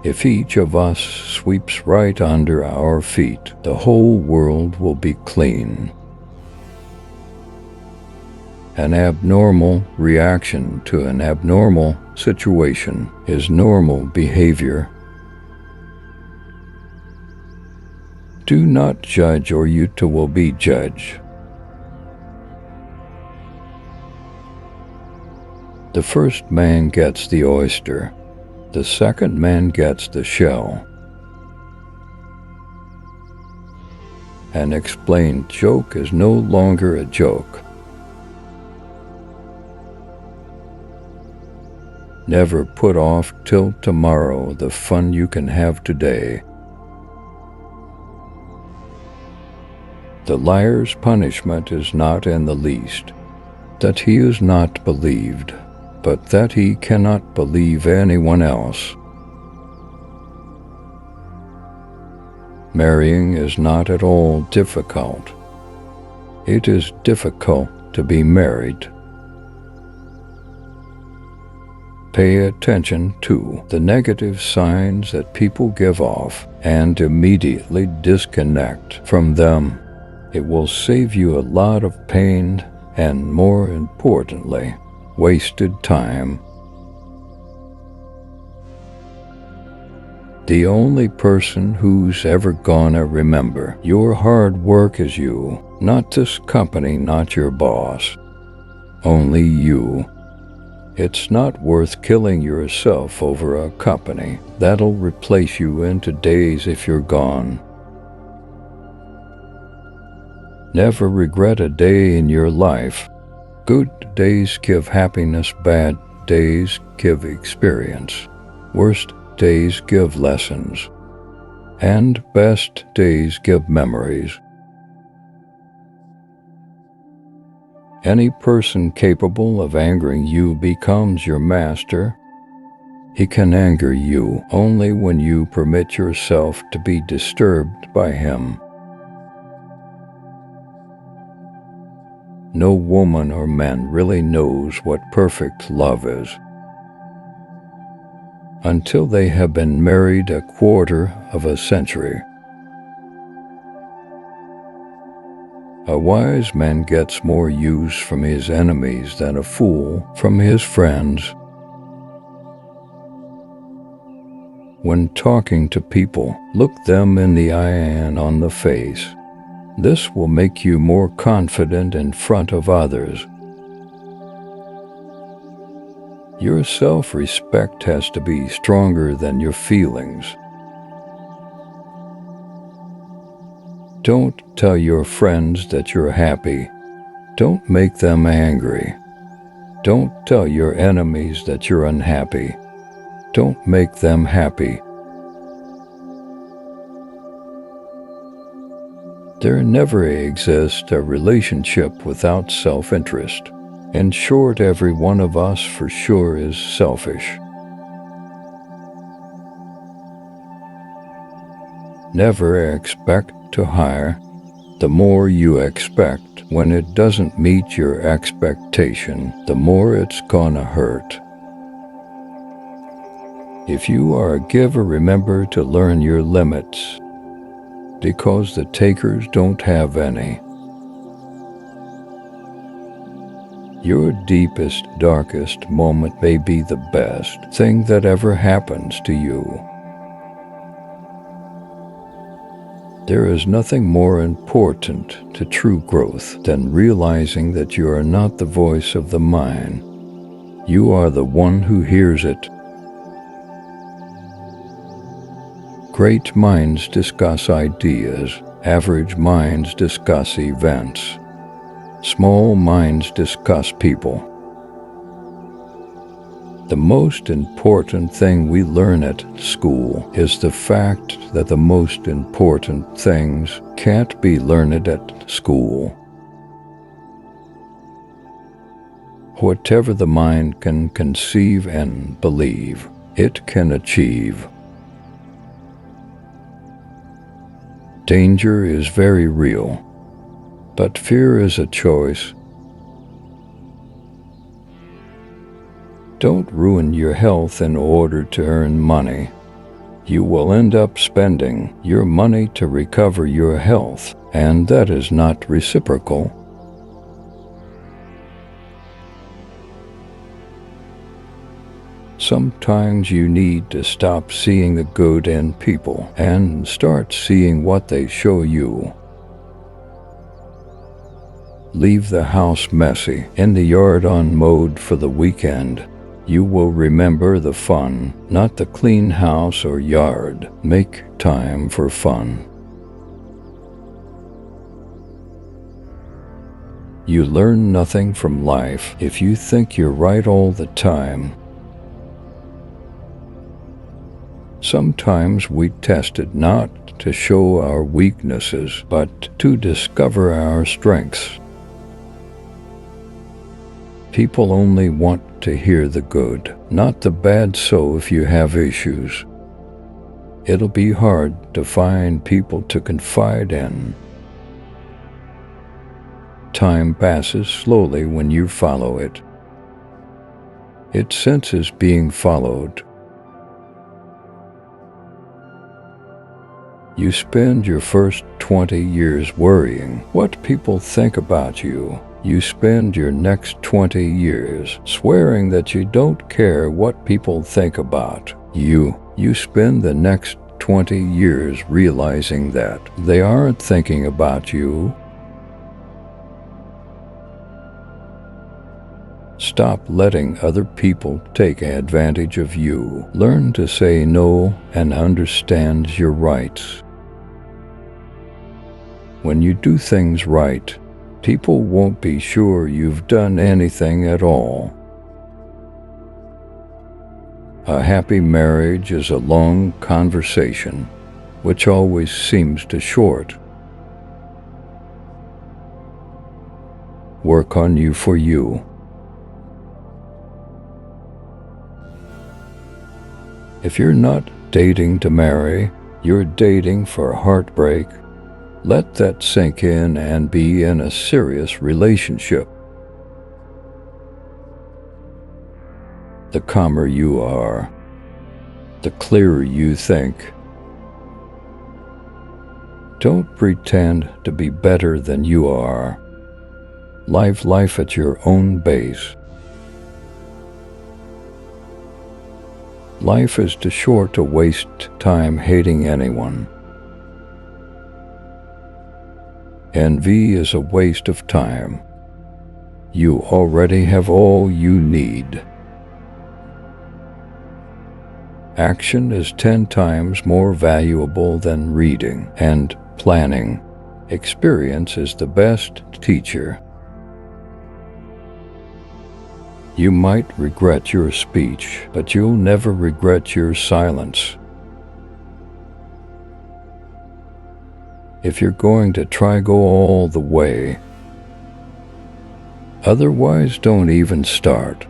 If each of us sweeps right under our feet, the whole world will be clean. An abnormal reaction to an abnormal situation is normal behavior. Do not judge or you too will be judged. The first man gets the oyster. The second man gets the shell. An explained joke is no longer a joke. Never put off till tomorrow the fun you can have today. The liar's punishment is not in the least that he is not believed, but that he cannot believe anyone else. Marrying is not at all difficult. It is difficult to be married. Pay attention to the negative signs that people give off and immediately disconnect from them. It will save you a lot of pain and, more importantly, wasted time. The only person who's ever gonna remember your hard work is you, not this company, not your boss. Only you. It's not worth killing yourself over a company that'll replace you in 2 days if you're gone. Never regret a day in your life. Good days give happiness, bad days give experience. Worst days give lessons, and best days give memories. Any person capable of angering you becomes your master. He can anger you only when you permit yourself to be disturbed by him. No woman or man really knows what perfect love is until they have been married 1/4 of a century. A wise man gets more use from his enemies than a fool from his friends. When talking to people, look them in the eye and on the face. This will make you more confident in front of others. Your self-respect has to be stronger than your feelings. Don't tell your friends that you're happy. Don't make them angry. Don't tell your enemies that you're unhappy. Don't make them happy. There never exists a relationship without self-interest. In short, every one of us for sure is selfish. Never expect to hire. The more you expect, when it doesn't meet your expectation, the more it's gonna hurt. If you are a giver, remember to learn your limits, because the takers don't have any. Your deepest, darkest moment may be the best thing that ever happens to you. There is nothing more important to true growth than realizing that you are not the voice of the mind. You are the one who hears it. Great minds discuss ideas. Average minds discuss events. Small minds discuss people. The most important thing we learn at school is the fact that the most important things can't be learned at school. Whatever the mind can conceive and believe, it can achieve. Danger is very real, but fear is a choice. Don't ruin your health in order to earn money. You will end up spending your money to recover your health, and that is not reciprocal. Sometimes you need to stop seeing the good in people and start seeing what they show you. Leave the house messy and the yard unmowed for the weekend. You will remember the fun, not the clean house or yard. Make time for fun. You learn nothing from life if you think you're right all the time. Sometimes we test it not to show our weaknesses, but to discover our strengths. People only want to hear the good, not the bad, so if you have issues, it'll be hard to find people to confide in. Time passes slowly when you follow it. It senses being followed. You spend your first 20 years worrying what people think about you. You spend your next 20 years swearing that you don't care what people think about you. You spend the next 20 years realizing that they aren't thinking about you. Stop letting other people take advantage of you. Learn to say no and understand your rights. When you do things right, people won't be sure you've done anything at all. A happy marriage is a long conversation, which always seems too short. Work on you for you. If you're not dating to marry, you're dating for heartbreak. Let that sink in and be in a serious relationship. The calmer you are, the clearer you think. Don't pretend to be better than you are. Live life at your own pace. Life is too short to waste time hating anyone. Envy is a waste of time. You already have all you need. Action is 10 times more valuable than reading and planning. Experience is the best teacher. You might regret your speech, but you'll never regret your silence. If you're going to try, go all the way. Otherwise, don't even start.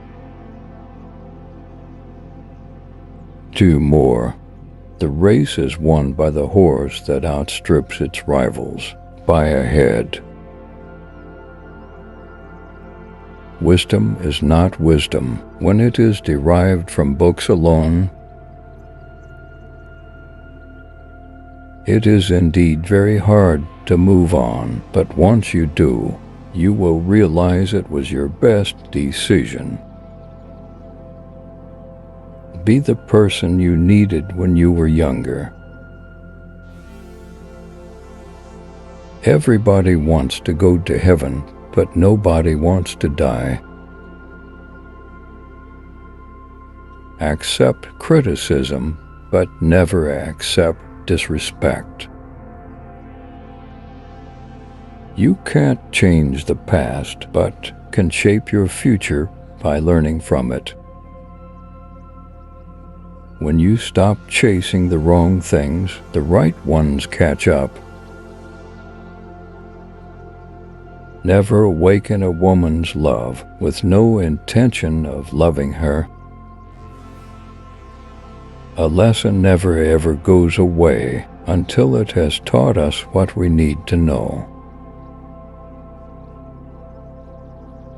Do more. The race is won by the horse that outstrips its rivals by a head. Wisdom is not wisdom when it is derived from books alone. It is indeed very hard to move on, but once you do, you will realize it was your best decision. Be the person you needed when you were younger. Everybody wants to go to heaven, but nobody wants to die. Accept criticism, but never accept disrespect. You can't change the past, but can shape your future by learning from it. When you stop chasing the wrong things, the right ones catch up. Never awaken a woman's love with no intention of loving her. A lesson never ever goes away until it has taught us what we need to know.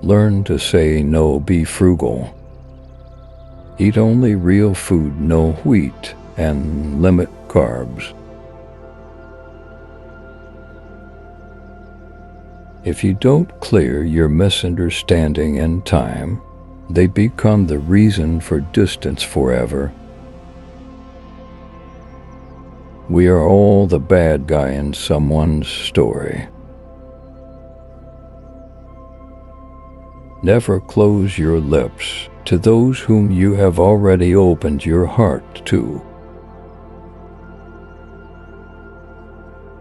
Learn to say no, be frugal. Eat only real food, no wheat, and limit carbs. If you don't clear your misunderstanding in time, they become the reason for distance forever. We are all the bad guy in someone's story. Never close your lips to those whom you have already opened your heart to.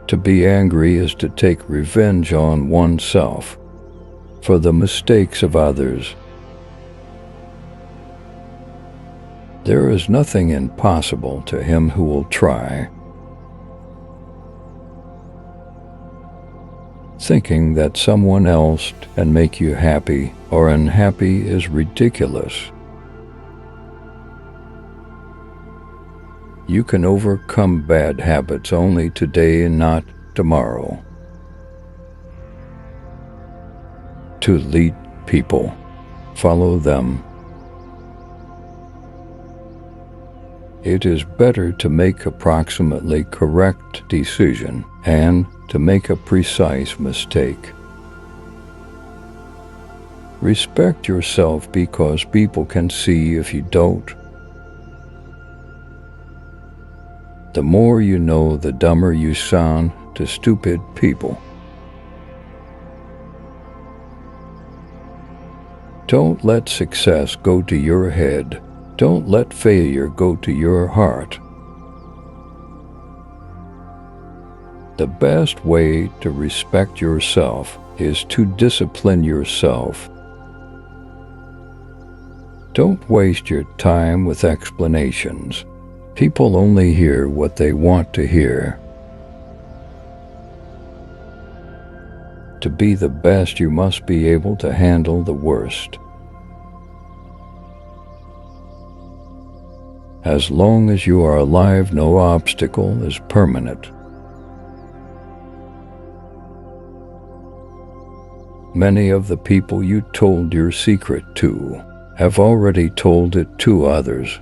To be angry is to take revenge on oneself for the mistakes of others. There is nothing impossible to him who will try. Thinking that someone else can make you happy or unhappy is ridiculous. You can overcome bad habits only today and not tomorrow. To lead people, follow them. It is better to make approximately correct decision and to make a precise mistake. Respect yourself because people can see if you don't. The more you know, the dumber you sound to stupid people. Don't let success go to your head. Don't let failure go to your heart. The best way to respect yourself is to discipline yourself. Don't waste your time with explanations. People only hear what they want to hear. To be the best, you must be able to handle the worst. As long as you are alive, no obstacle is permanent. Many of the people you told your secret to have already told it to others.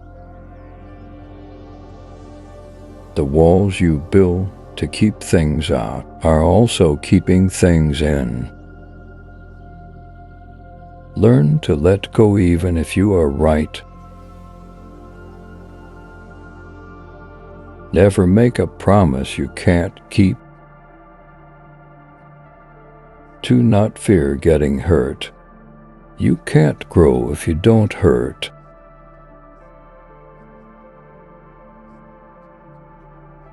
The walls you build to keep things out are also keeping things in. Learn to let go even if you are right. Never make a promise you can't keep. Do not fear getting hurt. You can't grow if you don't hurt.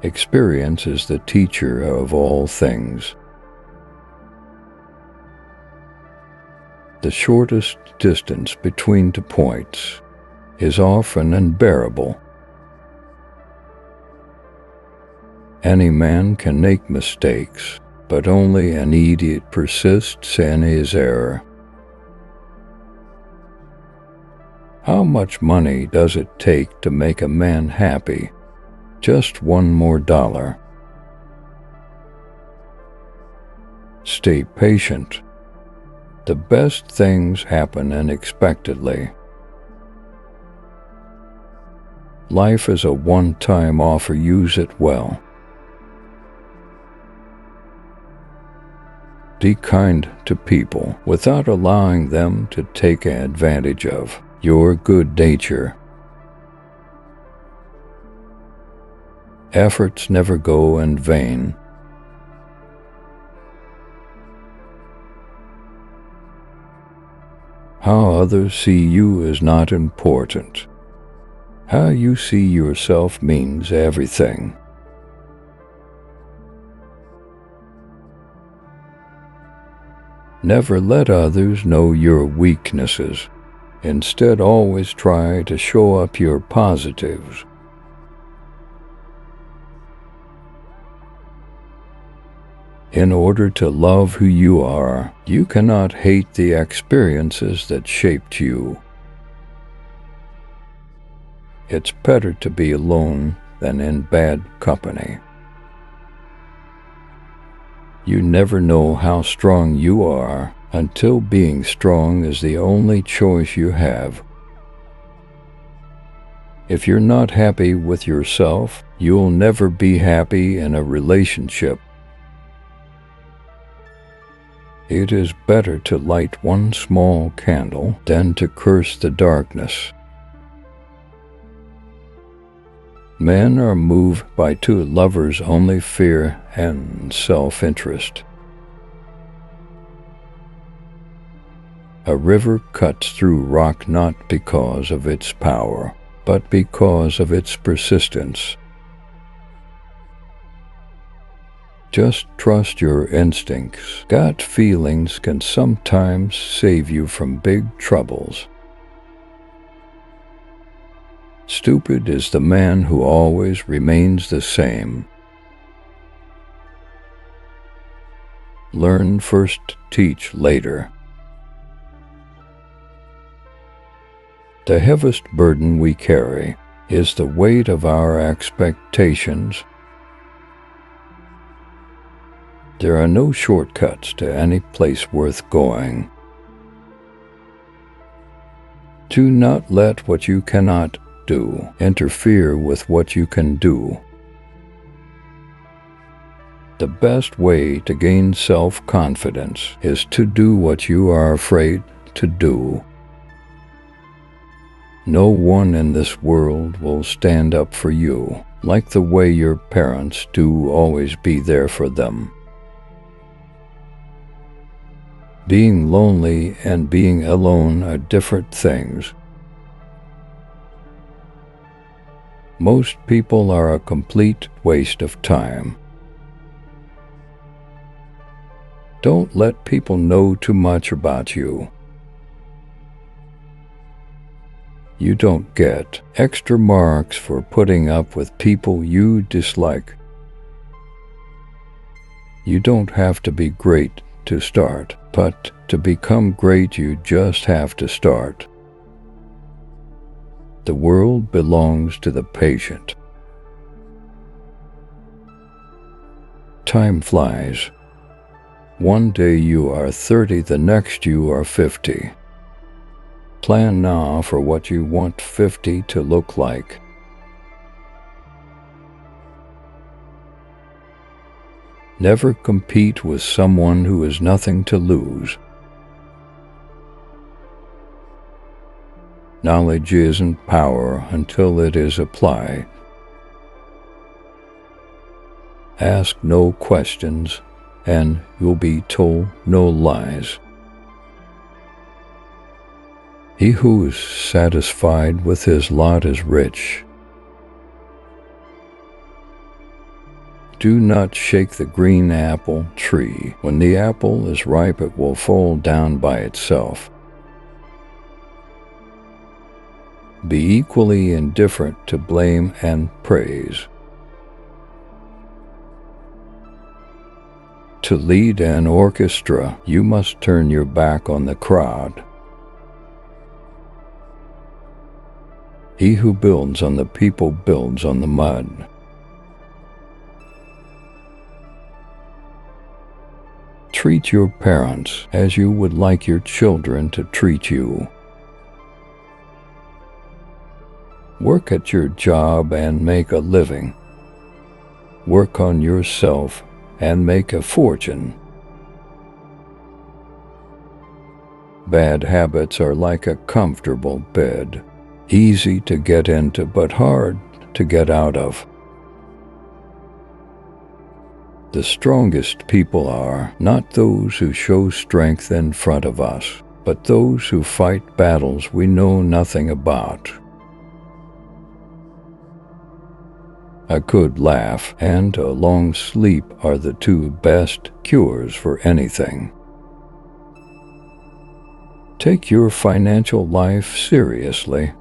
Experience is the teacher of all things. The shortest distance between 2 points is often unbearable. Any man can make mistakes, but only an idiot persists in his error. How much money does it take to make a man happy? Just $1 more. Stay patient. The best things happen unexpectedly. Life is a one-time offer. Use it well. Be kind to people without allowing them to take advantage of your good nature. Efforts never go in vain. How others see you is not important. How you see yourself means everything. Never let others know your weaknesses. Instead, always try to show up your positives. In order to love who you are, you cannot hate the experiences that shaped you. It's better to be alone than in bad company. You never know how strong you are until being strong is the only choice you have. If you're not happy with yourself, you'll never be happy in a relationship. It is better to light one small candle than to curse the darkness. Men are moved by two lovers' only fear and self-interest. A river cuts through rock not because of its power, but because of its persistence. Just trust your instincts. Gut feelings can sometimes save you from big troubles. Stupid is the man who always remains the same. Learn first, teach later. The heaviest burden we carry is the weight of our expectations. There are no shortcuts to any place worth going. Do not let what you cannot do interfere with what you can do. The best way to gain self-confidence is to do what you are afraid to do. No one in this world will stand up for you like the way your parents do. Always be there for them. Being lonely and being alone are different things. Most people are a complete waste of time. Don't let people know too much about you. You don't get extra marks for putting up with people you dislike. You don't have to be great to start, but to become great you just have to start. The world belongs to the patient. Time flies. One day you are 30, the next you are 50. Plan now for what you want 50 to look like. Never compete with someone who has nothing to lose. Knowledge isn't power until it is applied. Ask no questions, and you'll be told no lies. He who is satisfied with his lot is rich. Do not shake the green apple tree. When the apple is ripe, it will fall down by itself. Be equally indifferent to blame and praise. To lead an orchestra, you must turn your back on the crowd. He who builds on the people builds on the mud. Treat your parents as you would like your children to treat you. Work at your job and make a living. Work on yourself and make a fortune. Bad habits are like a comfortable bed, easy to get into but hard to get out of. The strongest people are not those who show strength in front of us, but those who fight battles we know nothing about. A good laugh and a long sleep are the two best cures for anything. Take your financial life seriously.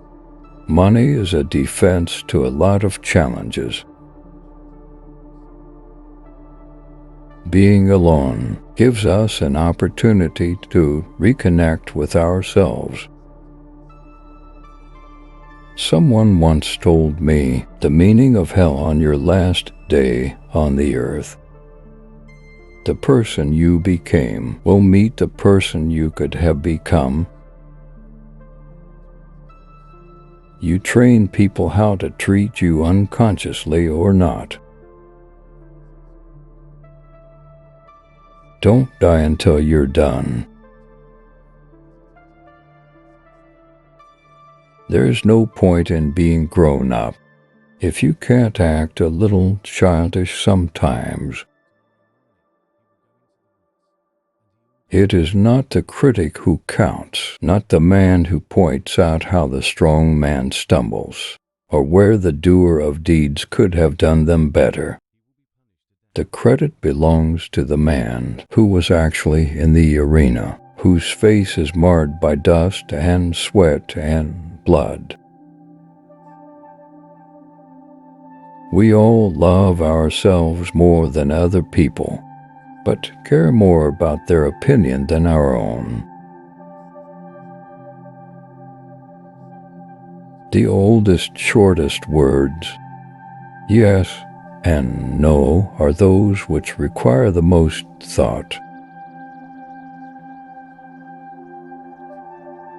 Money is a defense to a lot of challenges. Being alone gives us an opportunity to reconnect with ourselves. Someone once told me the meaning of hell on your last day on the earth. The person you became will meet the person you could have become. You train people how to treat you unconsciously or not. Don't die until you're done. There's no point in being grown up if you can't act a little childish sometimes. It is not the critic who counts, not the man who points out how the strong man stumbles, or where the doer of deeds could have done them better. The credit belongs to the man who was actually in the arena, whose face is marred by dust and sweat and blood. We all love ourselves more than other people, but care more about their opinion than our own. The oldest, shortest words, yes and no, are those which require the most thought.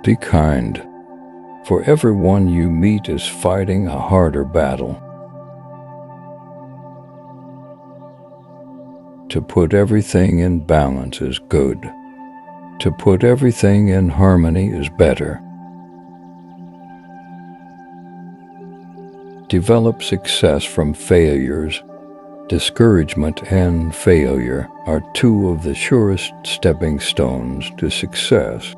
Be kind, for everyone you meet is fighting a harder battle. To put everything in balance is good. To put everything in harmony is better. Develop success from failures. Discouragement and failure are two of the surest stepping stones to success.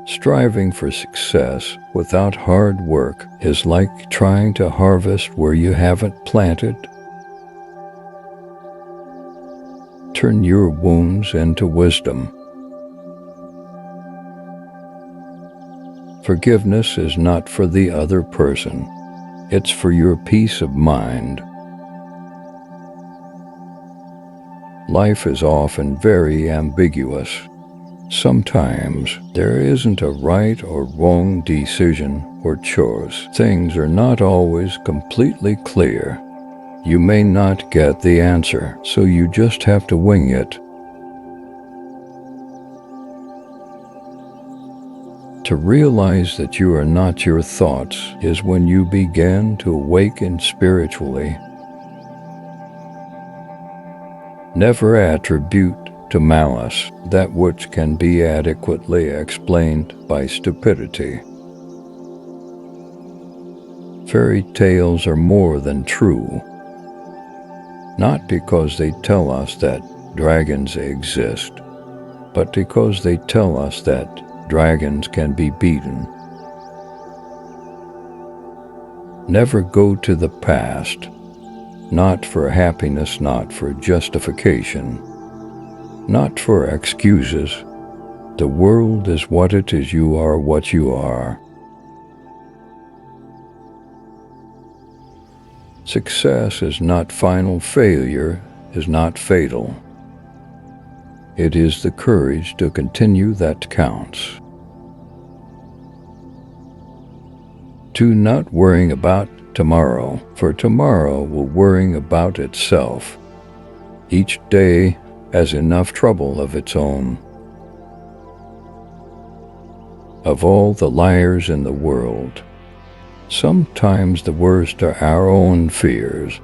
Striving for success without hard work is like trying to harvest where you haven't planted. Turn your wounds into wisdom. Forgiveness is not for the other person. It's for your peace of mind. Life is often very ambiguous. Sometimes there isn't a right or wrong decision or choice. Things are not always completely clear. You may not get the answer, so you just have to wing it. To realize that you are not your thoughts is when you begin to awaken spiritually. Never attribute to malice that which can be adequately explained by stupidity. Fairy tales are more than true. not because they tell us that dragons exist, but because they tell us that dragons can be beaten. Never go to the past, not for happiness, not for justification, not for excuses. The world is what it is, you are what you are. Success is not final, failure is not fatal. It is the courage to continue that counts. To not worrying about tomorrow, for tomorrow will worry about itself. Each day has enough trouble of its own. Of all the liars in the world, sometimes the worst are our own fears.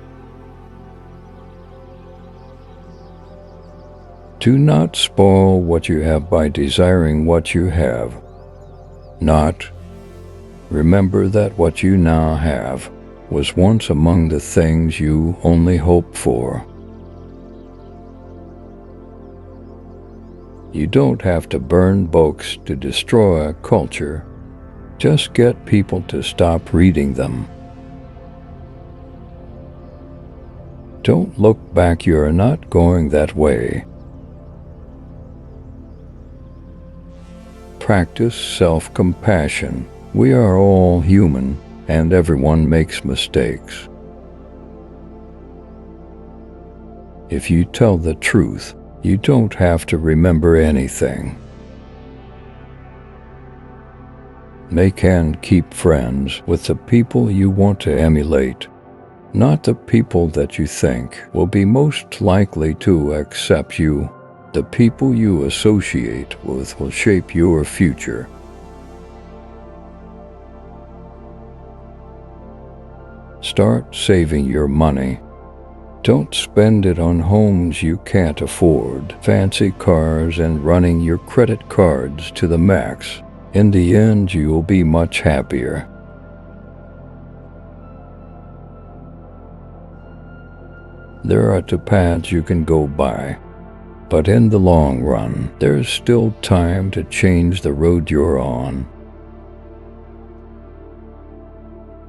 Do not spoil what you have by desiring what you have. Not. Remember that what you now have was once among the things you only hoped for. You don't have to burn books to destroy a culture. Just get people to stop reading them. Don't look back, you're not going that way. Practice self-compassion. We are all human, and everyone makes mistakes. If you tell the truth, you don't have to remember anything. Make and keep friends with the people you want to emulate, not the people that you think will be most likely to accept you. The people you associate with will shape your future. Start saving your money. Don't spend it on homes you can't afford, fancy cars, and running your credit cards to the max. In the end, you'll be much happier. There are two paths you can go by, but in the long run, there's still time to change the road you're on.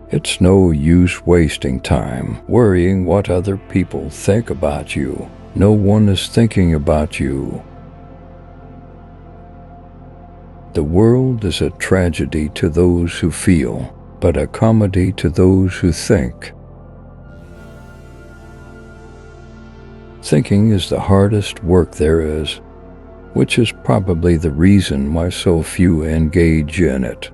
It's no use wasting time worrying what other people think about you. No one is thinking about you. The world is a tragedy to those who feel, but a comedy to those who think. Thinking is the hardest work there is, which is probably the reason why so few engage in it.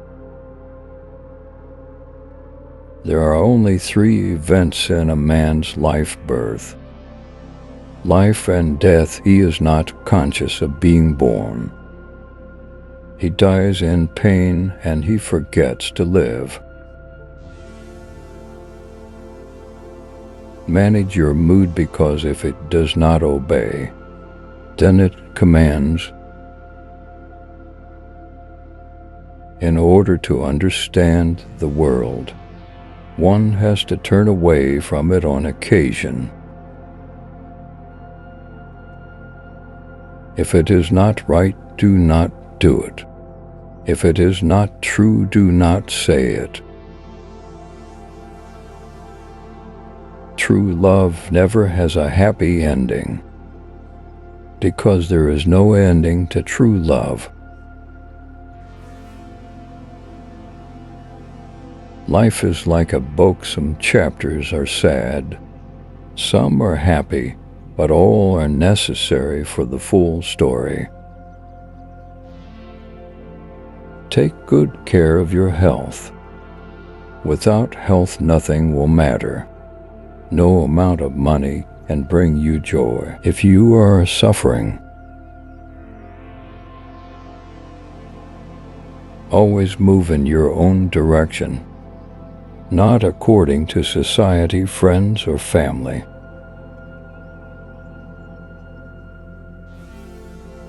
There are only 3 events in a man's life: birth, life, and death. He is not conscious of being born. He dies in pain, and he forgets to live. Manage your mood, because if it does not obey, then it commands. In order to understand the world, one has to turn away from it on occasion. If it is not right, do not do it. If it is not true, do not say it. True love never has a happy ending, because there is no ending to true love. Life is like a book. Some chapters are sad, some are happy, but all are necessary for the full story. Take good care of your health. Without health, nothing will matter. No amount of money can bring you joy if you are suffering. Always move in your own direction, not according to society, friends, or family.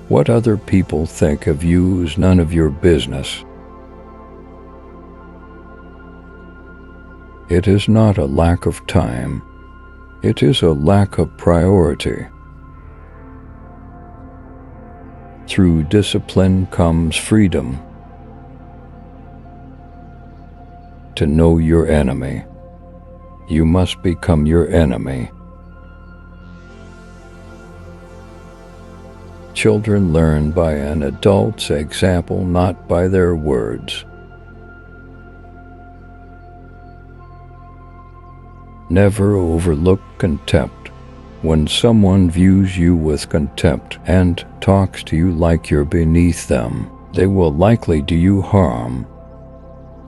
What other people think of you is none of your business. It is not a lack of time. It is a lack of priority. Through discipline comes freedom. To know your enemy, you must become your enemy. Children learn by an adult's example, not by their words. Never overlook contempt. When someone views you with contempt and talks to you like you're beneath them, they will likely do you harm,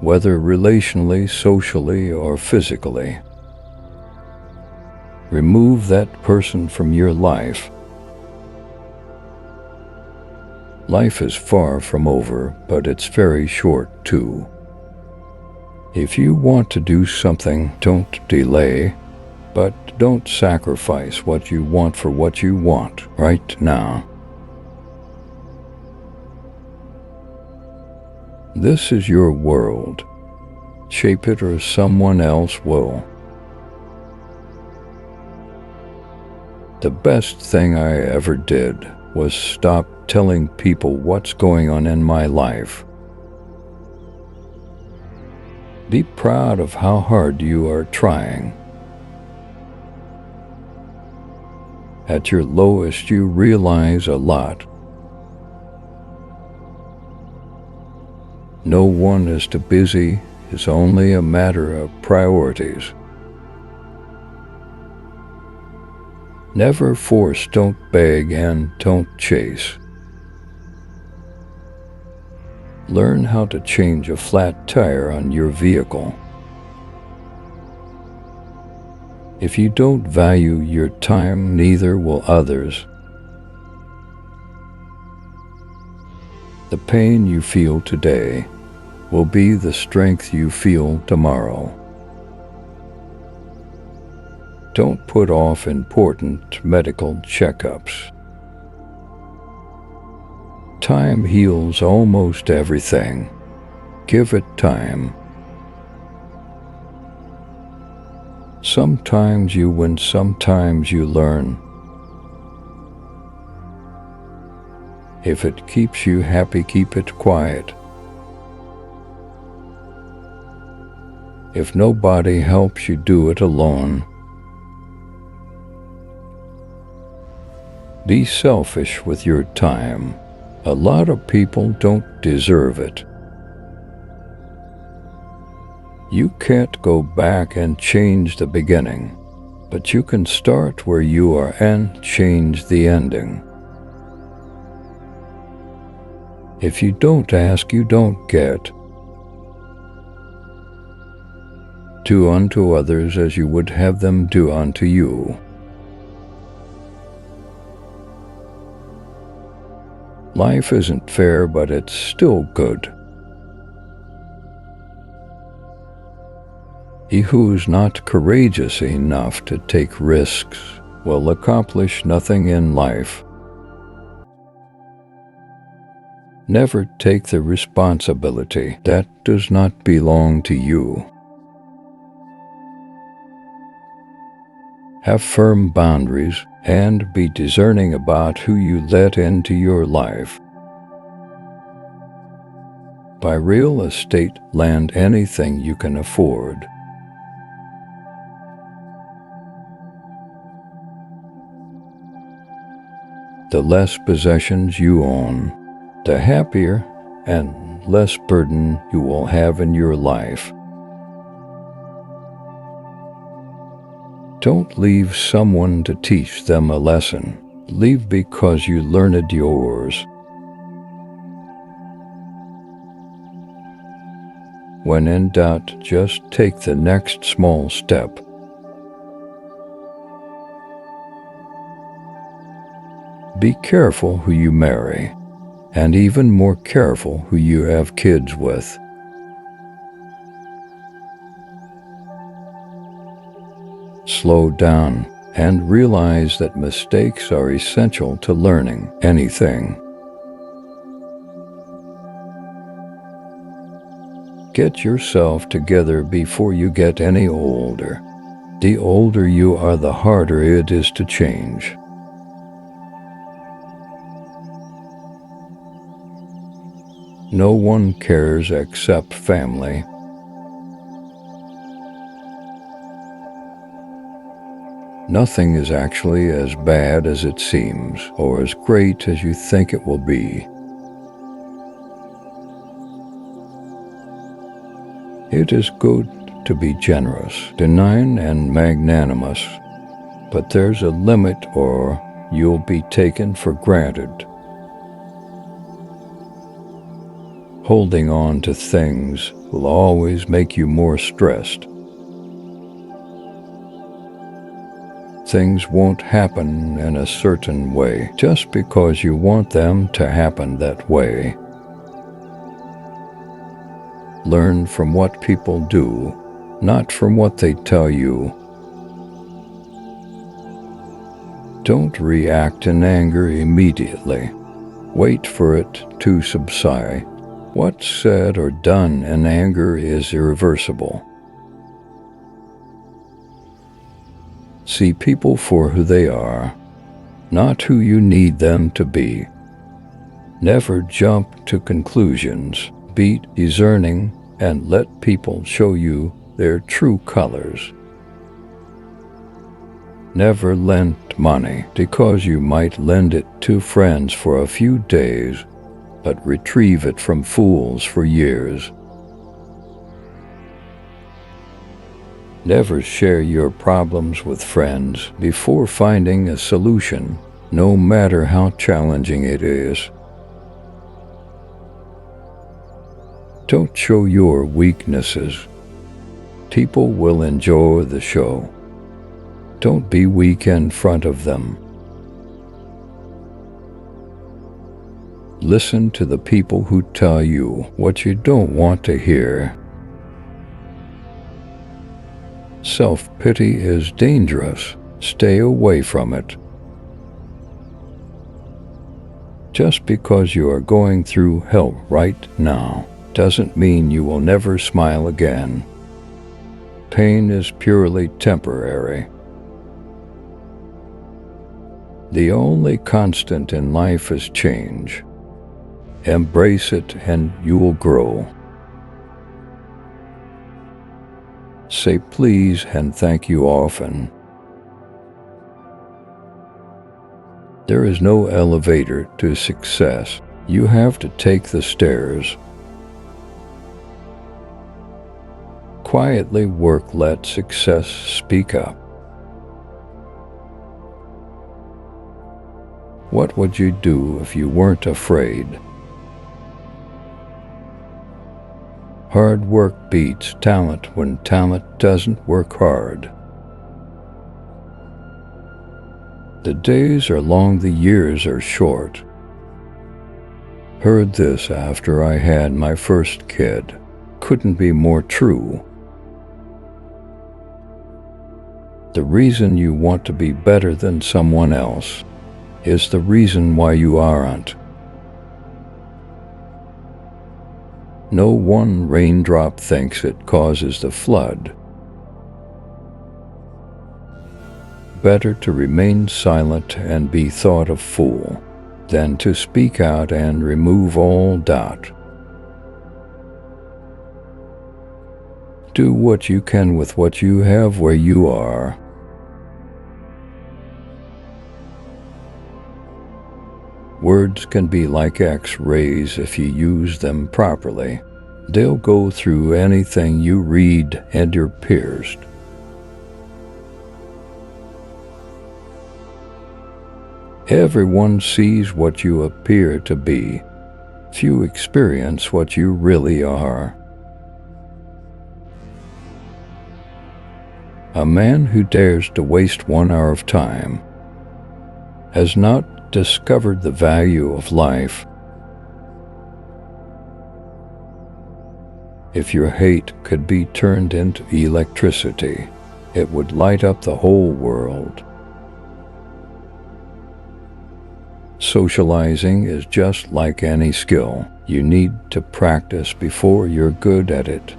whether relationally, socially, or physically. Remove that person from your life. Life is far from over, but it's very short too. If you want to do something, don't delay, but don't sacrifice what you want for what you want right now. This is your world. Shape it or someone else will. The best thing I ever did was stop telling people what's going on in my life. Be proud of how hard you are trying. At your lowest, you realize a lot. No one is too busy. It's only a matter of priorities. Never force, don't beg, and don't chase. Learn how to change a flat tire on your vehicle. If you don't value your time, neither will others. The pain you feel today will be the strength you feel tomorrow. Don't put off important medical checkups. Time heals almost everything. Give it time. Sometimes you win, sometimes you learn. If it keeps you happy, keep it quiet. If nobody helps you, do it alone. Be selfish with your time. A lot of people don't deserve it. You can't go back and change the beginning, but you can start where you are and change the ending. If you don't ask, you don't get. Do unto others as you would have them do unto you. Life isn't fair, but it's still good. He who is not courageous enough to take risks will accomplish nothing in life. Never take the responsibility that does not belong to you. Have firm boundaries and be discerning about who you let into your life. Buy real estate, land, anything you can afford. The less possessions you own, the happier and less burden you will have in your life. Don't leave someone to teach them a lesson. Leave because you learned yours. When in doubt, just take the next small step. Be careful who you marry, and even more careful who you have kids with. Slow down and realize that mistakes are essential to learning anything. Get yourself together before you get any older. The older you are, the harder it is to change. No one cares except family. Nothing is actually as bad as it seems, or as great as you think it will be. It is good to be generous, benign, and magnanimous, but there's a limit or you'll be taken for granted. Holding on to things will always make you more stressed. Things won't happen in a certain way just because you want them to happen that way. Learn from what people do, not from what they tell you. Don't react in anger immediately. Wait for it to subside. What's said or done in anger is irreversible. See people for who they are, not who you need them to be. Never jump to conclusions. Be discerning and let people show you their true colors. Never lend money because you might lend it to friends for a few days, but retrieve it from fools for years. Never share your problems with friends before finding a solution, no matter how challenging it is. Don't show your weaknesses. People will enjoy the show. Don't be weak in front of them. Listen to the people who tell you what you don't want to hear. Self-pity is dangerous. Stay away from it. Just because you are going through hell right now doesn't mean you will never smile again. Pain is purely temporary. The only constant in life is change. Embrace it and you will grow. Say please and thank you often. There is no elevator to success. You have to take the stairs. Quietly work, let success speak up. What would you do if you weren't afraid? Hard work beats talent when talent doesn't work hard. The days are long, the years are short. Heard this after I had my first kid. Couldn't be more true. The reason you want to be better than someone else is the reason why you aren't. No one raindrop thinks it causes the flood. Better to remain silent and be thought a fool than to speak out and remove all doubt. Do what you can with what you have where you are. Words can be like X-rays if you use them properly. They'll go through anything you read and you're pierced. Everyone sees what you appear to be. Few experience what you really are. A man who dares to waste 1 hour of time has not discovered the value of life. If your hate could be turned into electricity, it would light up the whole world. Socializing is just like any skill. You need to practice before you're good at it.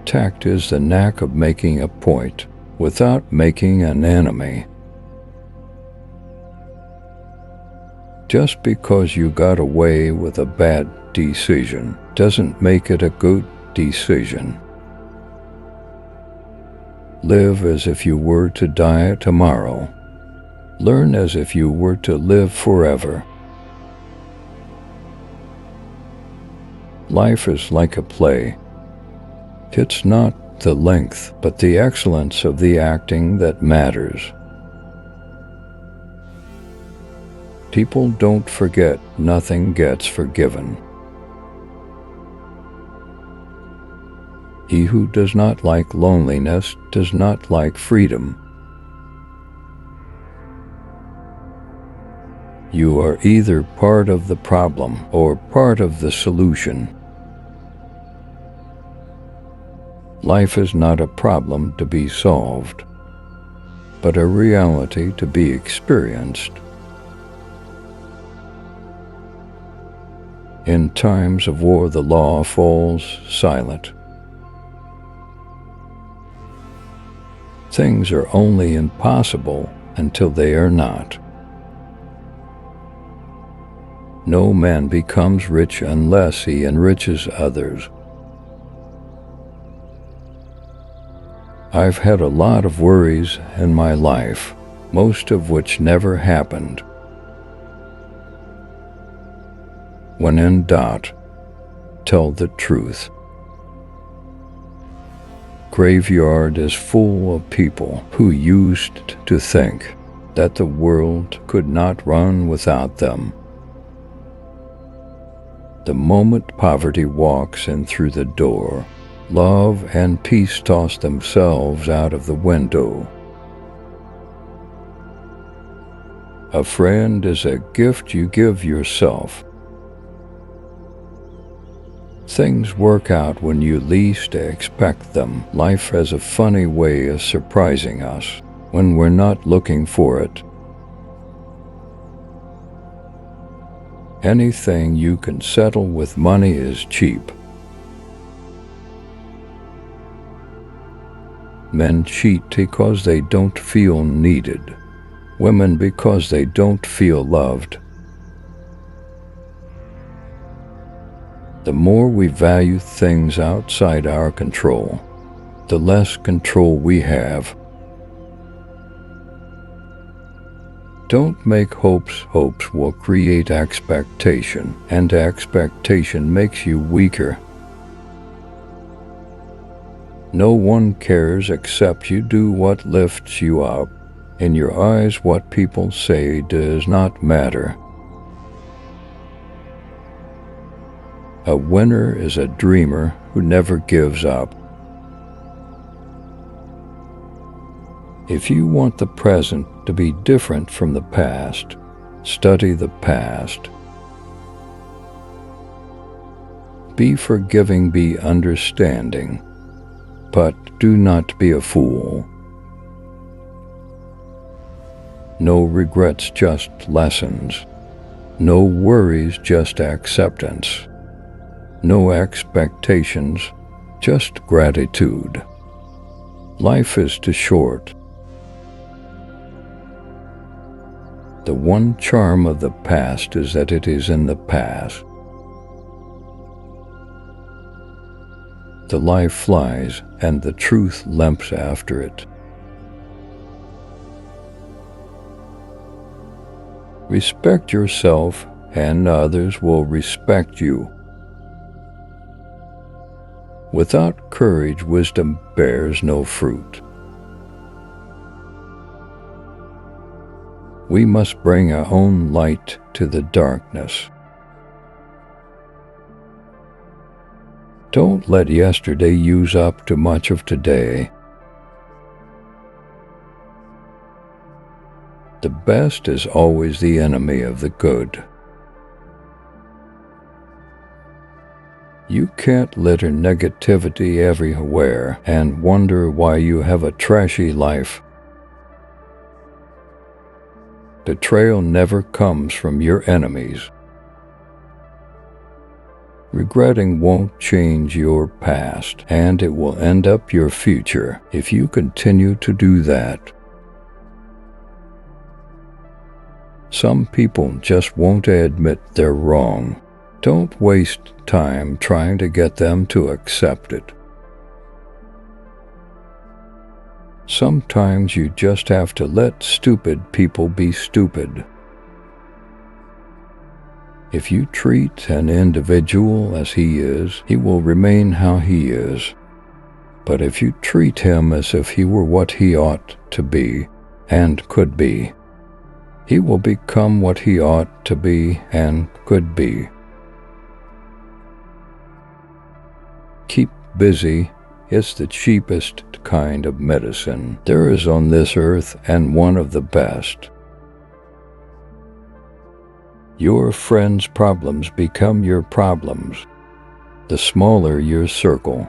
Tact is the knack of making a point without making an enemy. Just because you got away with a bad decision doesn't make it a good decision. Live as if you were to die tomorrow. Learn as if you were to live forever. Life is like a play. It's not the length, but the excellence of the acting that matters. People don't forget, nothing gets forgiven. He who does not like loneliness does not like freedom. You are either part of the problem or part of the solution. Life is not a problem to be solved, but a reality to be experienced. In times of war, the law falls silent. Things are only impossible until they are not. No man becomes rich unless he enriches others. I've had a lot of worries in my life, most of which never happened. When in doubt, tell the truth. Graveyard is full of people who used to think that the world could not run without them. The moment poverty walks in through the door, love and peace toss themselves out of the window. A friend is a gift you give yourself. Things work out when you least expect them. Life has a funny way of surprising us when we're not looking for it. Anything you can settle with money is cheap. Men cheat because they don't feel needed. Women because they don't feel loved. The more we value things outside our control, the less control we have. Don't make hopes. Hopes will create expectation, and expectation makes you weaker. No one cares except you do what lifts you up. In your eyes, what people say does not matter. A winner is a dreamer who never gives up. If you want the present to be different from the past, study the past. Be forgiving, be understanding, but do not be a fool. No regrets, just lessons. No worries, just acceptance. No expectations, just gratitude. Life is too short. The one charm of the past is that it is in the past. The life flies, and the truth limps after it. Respect yourself, and others will respect you. Without courage, wisdom bears no fruit. We must bring our own light to the darkness. Don't let yesterday use up too much of today. The best is always the enemy of the good. You can't litter negativity everywhere and wonder why you have a trashy life. Betrayal never comes from your enemies. Regretting won't change your past, and it will end up your future if you continue to do that. Some people just won't admit they're wrong. Don't waste time trying to get them to accept it. Sometimes you just have to let stupid people be stupid. If you treat an individual as he is, he will remain how he is. But if you treat him as if he were what he ought to be and could be, he will become what he ought to be and could be. Keep busy is the cheapest kind of medicine there is on this earth, and one of the best. Your friends' problems become your problems. The smaller your circle,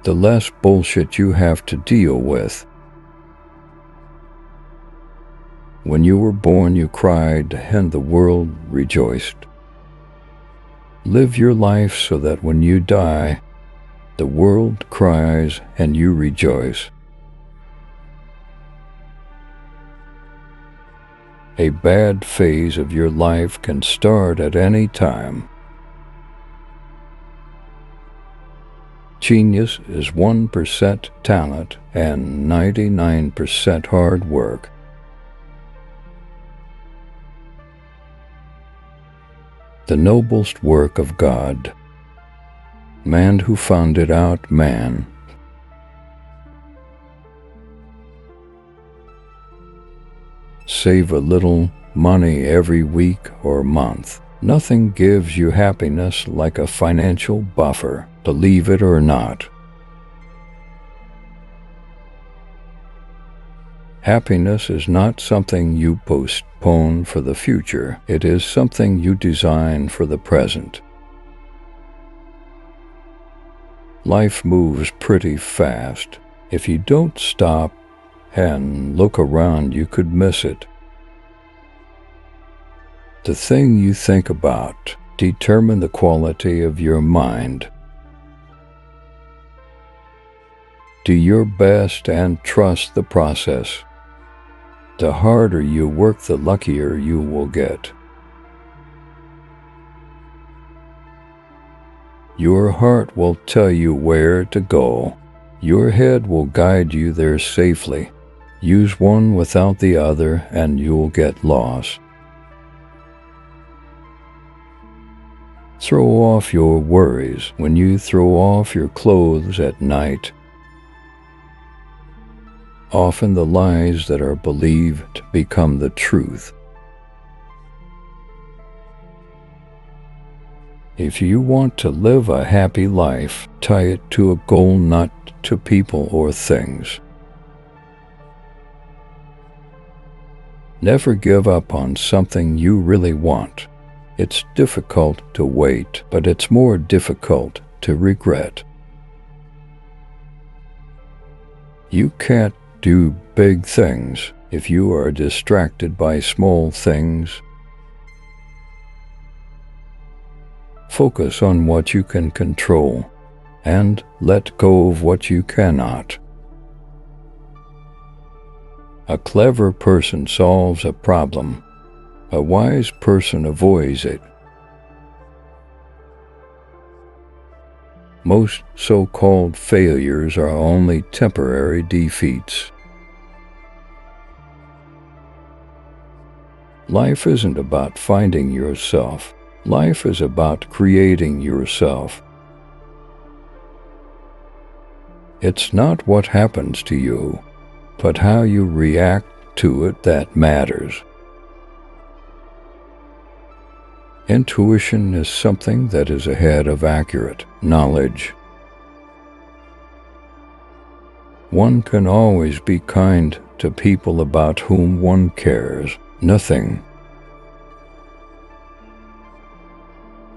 the less bullshit you have to deal with. When you were born, you cried, and the world rejoiced. Live your life so that when you die, the world cries and you rejoice. A bad phase of your life can start at any time. Genius is 1% talent and 99% hard work. The noblest work of God, man who found it out man. Save a little money every week or month. Nothing gives you happiness like a financial buffer, believe it or not. Happiness is not something you postpone for the future. It is something you design for the present. Life moves pretty fast. If you don't stop and look around, you could miss it. The thing you think about determines the quality of your mind. Do your best and trust the process. The harder you work, the luckier you will get. Your heart will tell you where to go. Your head will guide you there safely. Use one without the other and you'll get lost. Throw off your worries when you throw off your clothes at night. Often the lies that are believed become the truth. If you want to live a happy life, tie it to a goal, not to people or things. Never give up on something you really want. It's difficult to wait, but it's more difficult to regret. You can't do big things if you are distracted by small things. Focus on what you can control and let go of what you cannot. A clever person solves a problem. A wise person avoids it. Most so-called failures are only temporary defeats. Life isn't about finding yourself. Life is about creating yourself. It's not what happens to you, but how you react to it that matters. Intuition is something that is ahead of accurate knowledge. One can always be kind to people about whom one cares nothing.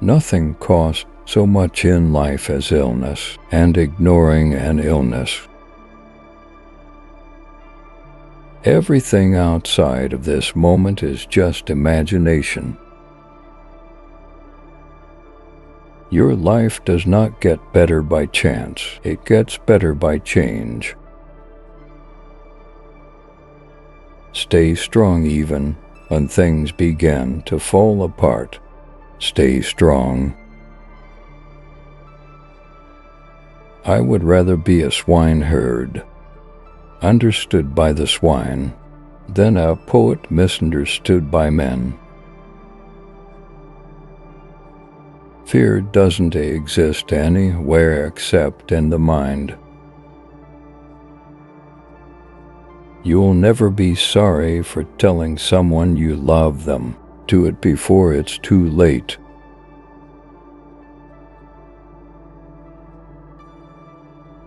Nothing costs so much in life as illness and ignoring an illness. Everything outside of this moment is just imagination. Your life does not get better by chance. It gets better by change. Stay strong even when things begin to fall apart. Stay strong. I would rather be a swineherd, understood by the swine, than a poet misunderstood by men. Fear doesn't exist anywhere except in the mind. You'll never be sorry for telling someone you love them. Do it before it's too late.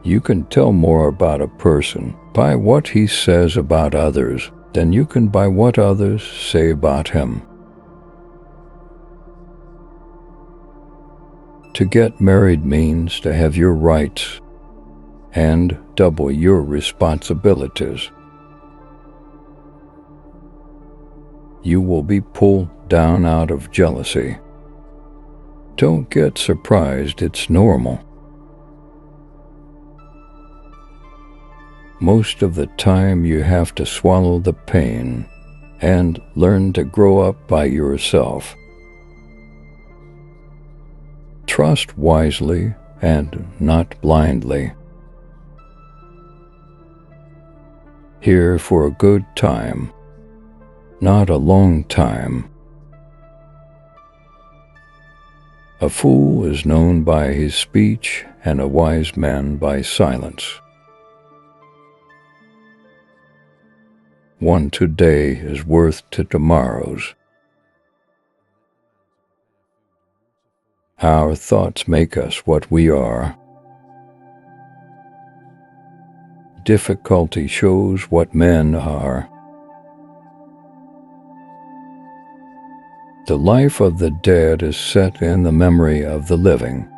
You can tell more about a person by what he says about others than you can by what others say about him. To get married means to have your rights and double your responsibilities. You will be pulled down out of jealousy. Don't get surprised, it's normal. Most of the time you have to swallow the pain and learn to grow up by yourself. Trust wisely and not blindly. Here for a good time, not a long time. A fool is known by his speech and a wise man by silence. One today is worth to tomorrow's. Our thoughts make us what we are. Difficulty shows what men are. The life of the dead is set in the memory of the living.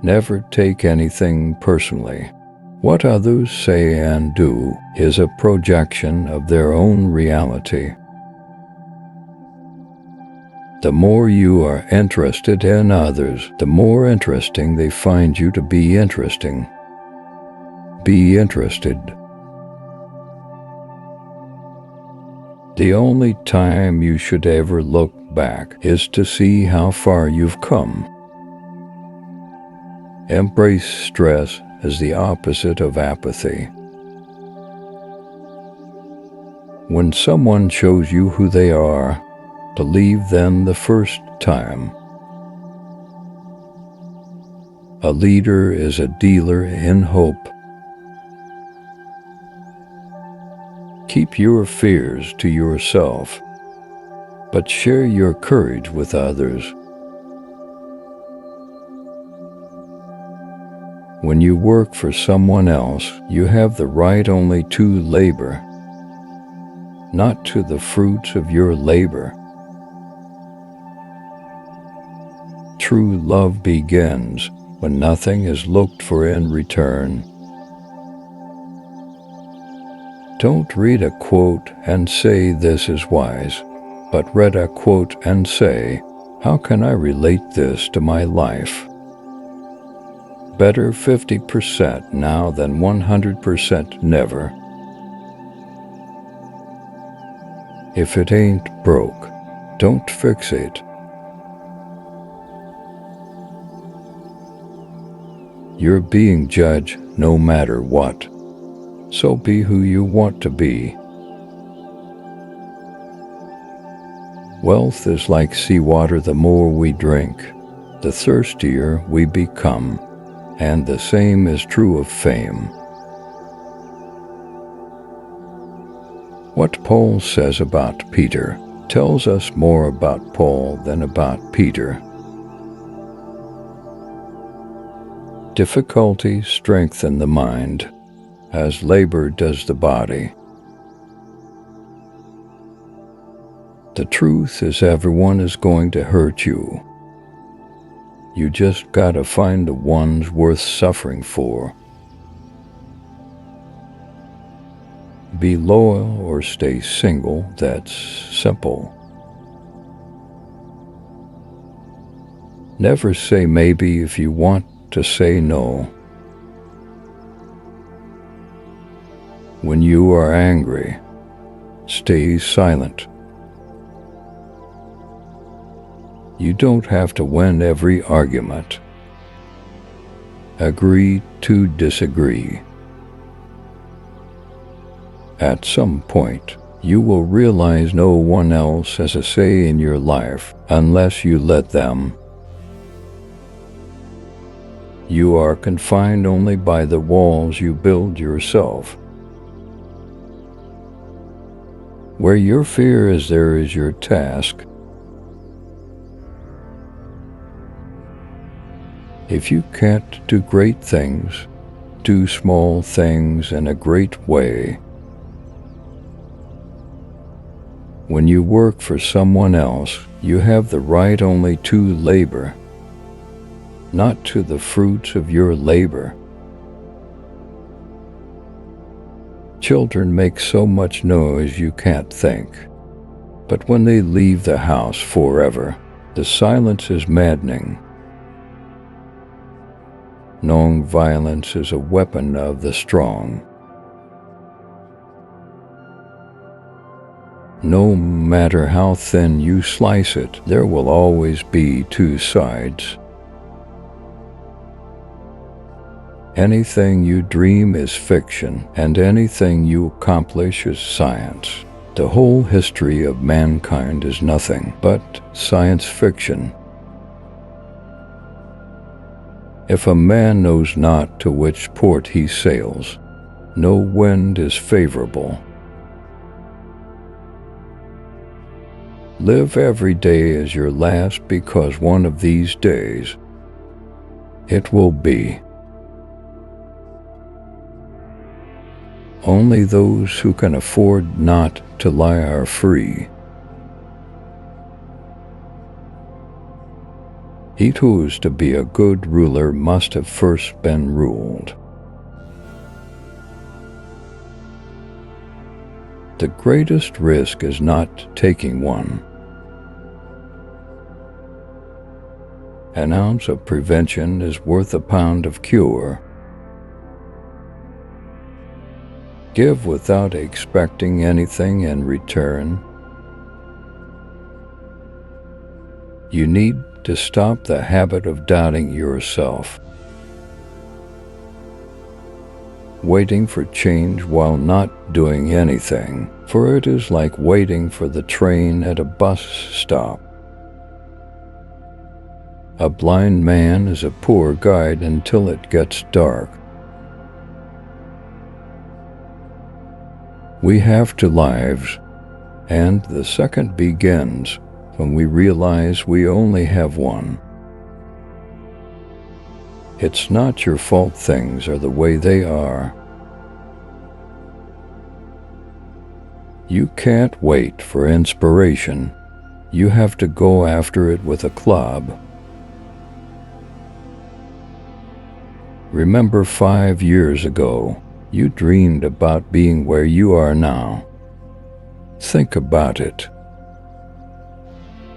Never take anything personally. What others say and do is a projection of their own reality. The more you are interested in others, the more interesting they find you to be interesting. Be interested. The only time you should ever look back is to see how far you've come. Embrace stress as the opposite of apathy. When someone shows you who they are, believe them the first time. A leader is a dealer in hope. Keep your fears to yourself, but share your courage with others. When you work for someone else, you have the right only to labor, not to the fruits of your labor. True love begins when nothing is looked for in return. Don't read a quote and say this is wise, but read a quote and say, how can I relate this to my life? Better 50% now than 100% never. If it ain't broke, don't fix it. You're being judged no matter what, so be who you want to be. Wealth is like seawater. The more we drink, the thirstier we become, and the same is true of fame. What Paul says about Peter tells us more about Paul than about Peter. Difficulties strengthen the mind, as labor does the body. The truth is everyone is going to hurt you. You just gotta find the ones worth suffering for. Be loyal or stay single, that's simple. Never say maybe if you want to say no. When you are angry, stay silent. You don't have to win every argument. Agree to disagree. At some point, you will realize no one else has a say in your life unless you let them. You are confined only by the walls you build yourself. Where your fear is, there is your task. If you can't do great things, do small things in a great way. When you work for someone else, you have the right only to labor, not to the fruits of your labor. Children make so much noise you can't think, but when they leave the house forever, the silence is maddening. Non-violence is a weapon of the strong. No matter how thin you slice it, there will always be two sides. Anything you dream is fiction, and anything you accomplish is science. The whole history of mankind is nothing but science fiction. If a man knows not to which port he sails, no wind is favorable. Live every day as your last, because one of these days it will be. Only those who can afford not to lie are free. He who is to be a good ruler must have first been ruled. The greatest risk is not taking one. An ounce of prevention is worth a pound of cure. Give without expecting anything in return. You need to stop the habit of doubting yourself, waiting for change while not doing anything, for it is like waiting for the train at a bus stop. A blind man is a poor guide until it gets dark. We have two lives, and the second begins when we realize we only have one. It's not your fault things are the way they are. You can't wait for inspiration. You have to go after it with a club. Remember 5 years ago, you dreamed about being where you are now. Think about it.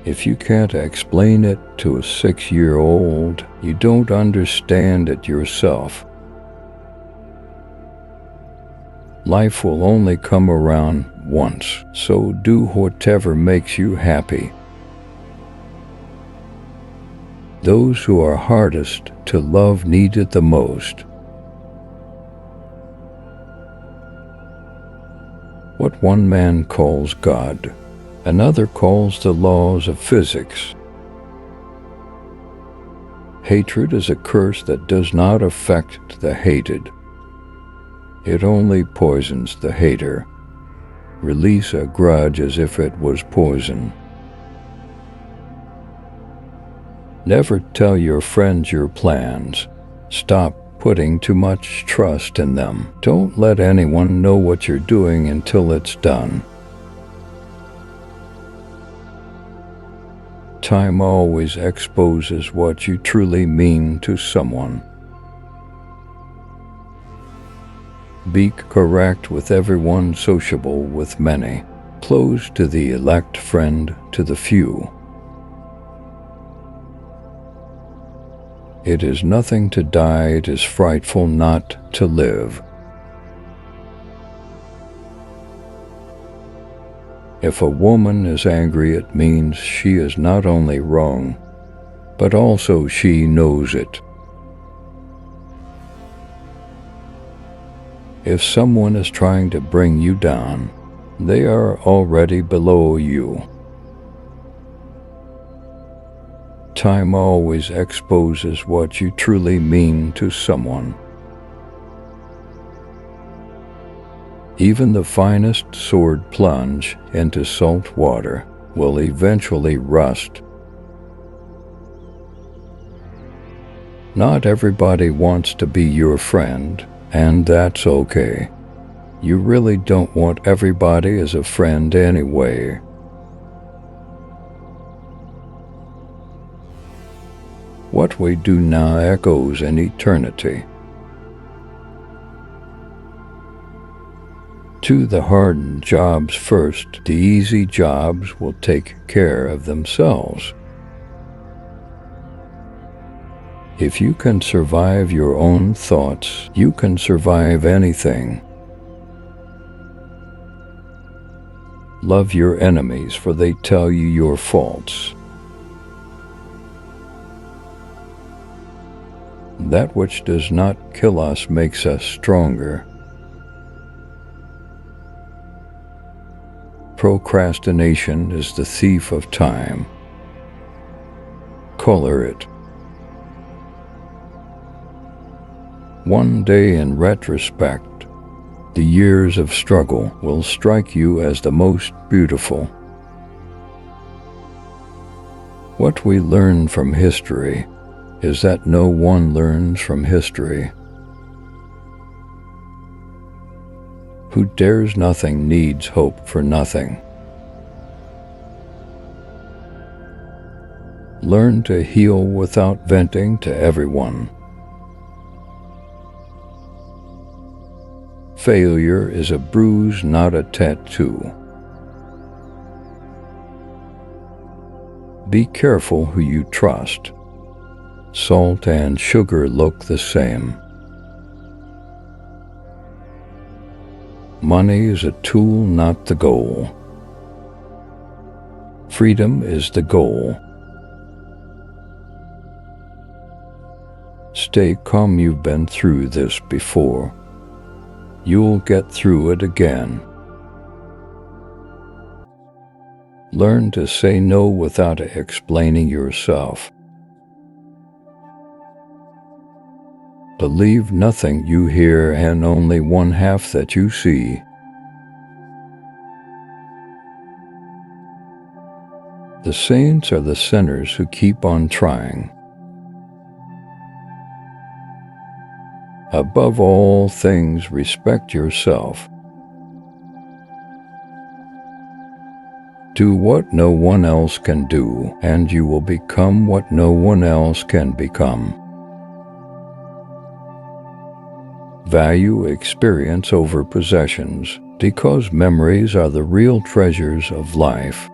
If you can't explain it to a 6-year-old, you don't understand it yourself. Life will only come around once, so do whatever makes you happy. Those who are hardest to love need it the most. What one man calls God, another calls the laws of physics. Hatred is a curse that does not affect the hated. It only poisons the hater. Release a grudge as if it was poison. Never tell your friends your plans. Stop putting too much trust in them. Don't let anyone know what you're doing until it's done. Time always exposes what you truly mean to someone. Be correct with everyone, sociable with many, close to the elect, friend to the few. It is nothing to die, it is frightful not to live. If a woman is angry, it means she is not only wrong, but also she knows it. If someone is trying to bring you down, they are already below you. Time always exposes what you truly mean to someone. Even the finest sword plunge into salt water will eventually rust. Not everybody wants to be your friend, and that's okay. You really don't want everybody as a friend anyway. What we do now echoes in eternity. Do the hard jobs first. The easy jobs will take care of themselves. If you can survive your own thoughts, you can survive anything. Love your enemies, for they tell you your faults. That which does not kill us makes us stronger. Procrastination is the thief of time. Color it. One day, in retrospect, the years of struggle will strike you as the most beautiful. What we learn from history is that no one learns from history. Who dares nothing needs hope for nothing. Learn to heal without venting to everyone. Failure is a bruise, not a tattoo. Be careful who you trust. Salt and sugar look the same. Money is a tool, not the goal. Freedom is the goal. Stay calm, you've been through this before. You'll get through it again. Learn to say no without explaining yourself. Believe nothing you hear and only one half that you see. The saints are the sinners who keep on trying. Above all things, respect yourself. Do what no one else can do, and you will become what no one else can become. Value experience over possessions, because memories are the real treasures of life.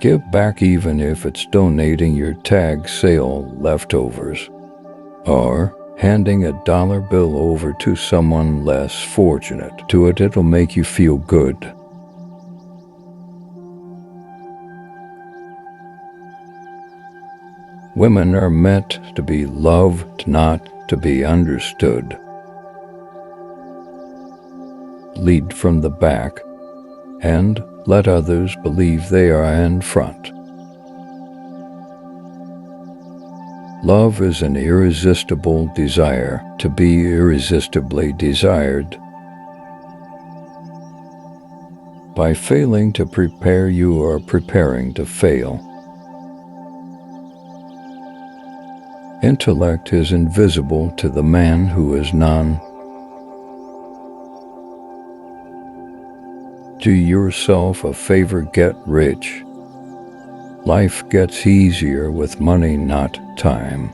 Give back, even if it's donating your tag sale leftovers, or handing a dollar bill over to someone less fortunate. Do it, it'll make you feel good. Women are meant to be loved, not to be understood. Lead from the back, and let others believe they are in front. Love is an irresistible desire to be irresistibly desired. By failing to prepare, you are preparing to fail. Intellect is invisible to the man who is none. Do yourself a favor, get rich. Life gets easier with money, not time.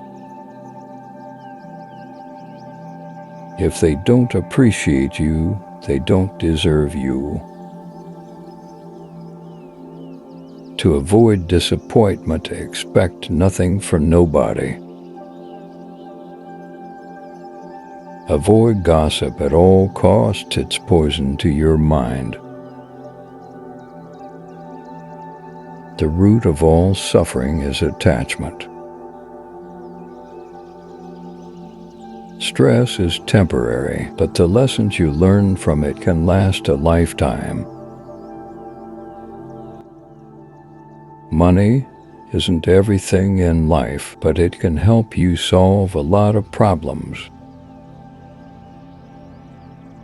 If they don't appreciate you, they don't deserve you. To avoid disappointment, expect nothing from nobody. Avoid gossip at all costs. It's poison to your mind. The root of all suffering is attachment. Stress is temporary, but the lessons you learn from it can last a lifetime. Money isn't everything in life, but it can help you solve a lot of problems.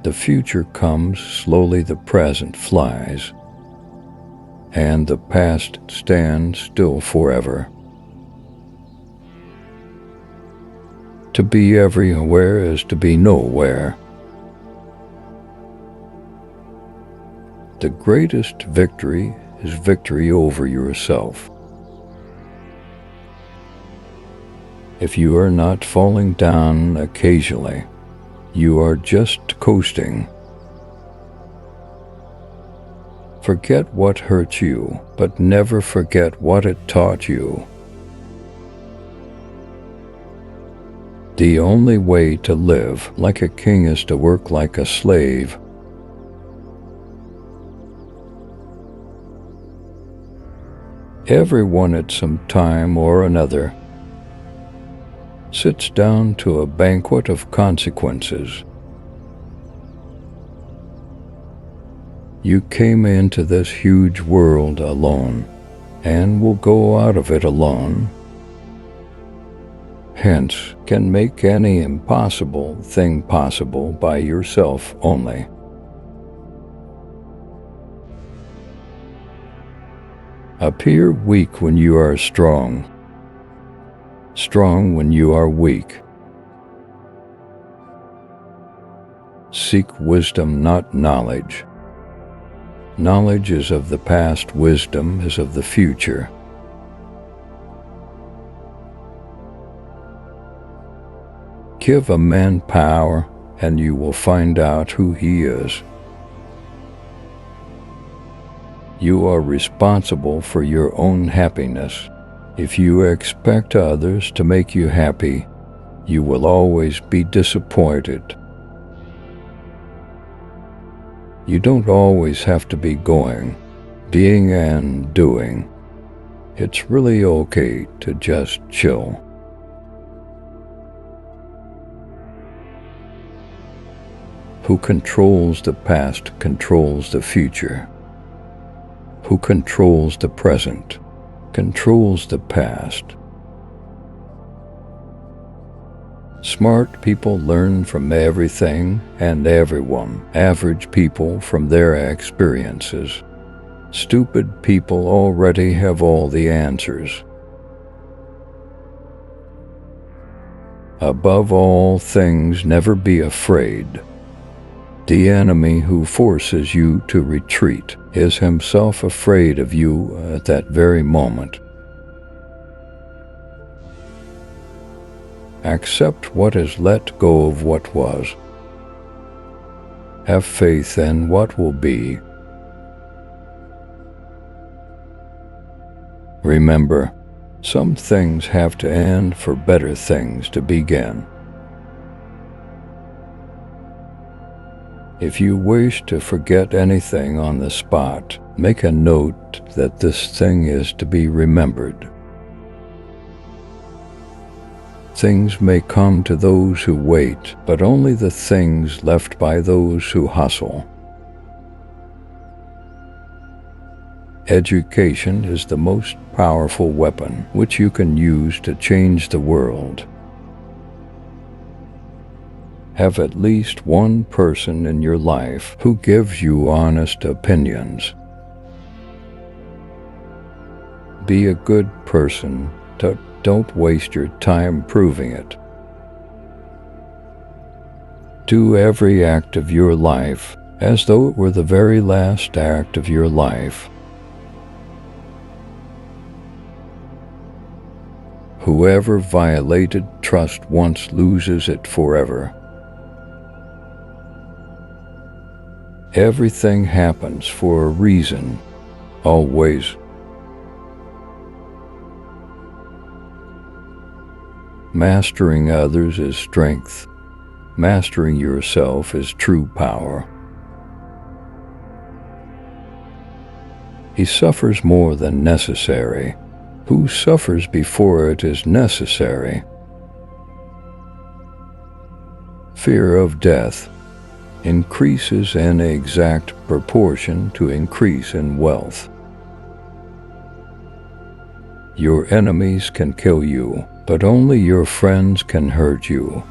The future comes slowly, the present flies, and the past stands still forever. To be everywhere is to be nowhere. The greatest victory is victory over yourself. If you are not falling down occasionally, you are just coasting. Forget what hurt you, but never forget what it taught you. The only way to live like a king is to work like a slave. Everyone at some time or another sits down to a banquet of consequences. You came into this huge world alone and will go out of it alone. Hence, can make any impossible thing possible by yourself only. Appear weak when you are strong, strong when you are weak. Seek wisdom, not knowledge. Knowledge is of the past, wisdom is of the future. Give a man power, and you will find out who he is. You are responsible for your own happiness. If you expect others to make you happy, you will always be disappointed. You don't always have to be going, being and doing. It's really okay to just chill. Who controls the past controls the future. Who controls the present controls the past. Smart people learn from everything and everyone. Average people from their experiences. Stupid people already have all the answers. Above all things, never be afraid. The enemy who forces you to retreat is himself afraid of you at that very moment. Accept what is, let go of what was. Have faith in what will be. Remember, some things have to end for better things to begin. If you wish to forget anything on the spot, make a note that this thing is to be remembered. Things may come to those who wait, but only the things left by those who hustle. Education is the most powerful weapon which you can use to change the world. Have at least one person in your life who gives you honest opinions. Be a good person. Don't waste your time proving it. Do every act of your life as though it were the very last act of your life. Whoever violated trust once loses it forever. Everything happens for a reason, always. Mastering others is strength. Mastering yourself is true power. He suffers more than necessary. Who suffers before it is necessary? Fear of death increases in exact proportion to increase in wealth. Your enemies can kill you, but only your friends can hurt you.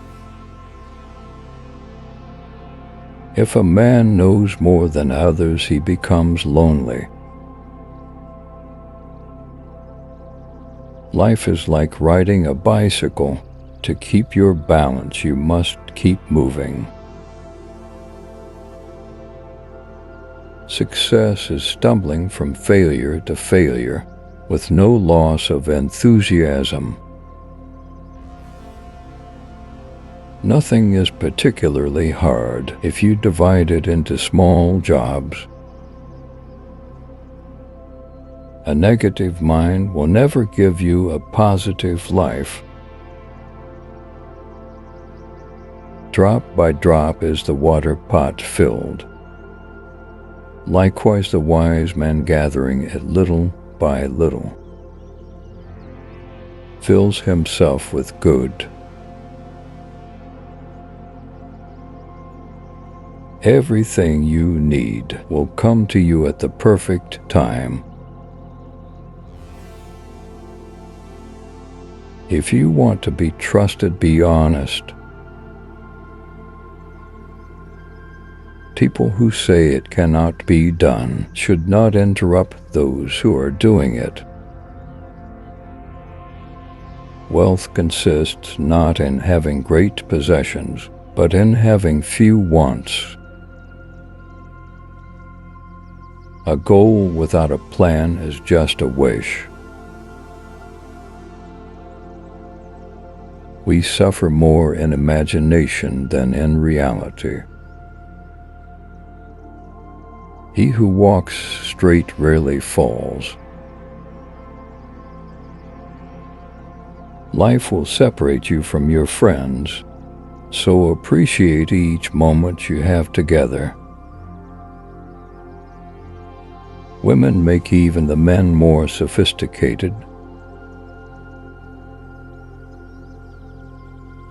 If a man knows more than others, he becomes lonely. Life is like riding a bicycle. To keep your balance, you must keep moving. Success is stumbling from failure to failure with no loss of enthusiasm. Nothing is particularly hard if you divide it into small jobs. A negative mind will never give you a positive life. Drop by drop is the water pot filled. Likewise, the wise man, gathering it little by little, fills himself with good. Everything you need will come to you at the perfect time. If you want to be trusted, be honest. People who say it cannot be done should not interrupt those who are doing it. Wealth consists not in having great possessions, but in having few wants. A goal without a plan is just a wish. We suffer more in imagination than in reality. He who walks straight rarely falls. Life will separate you from your friends, so appreciate each moment you have together. Women make even the men more sophisticated.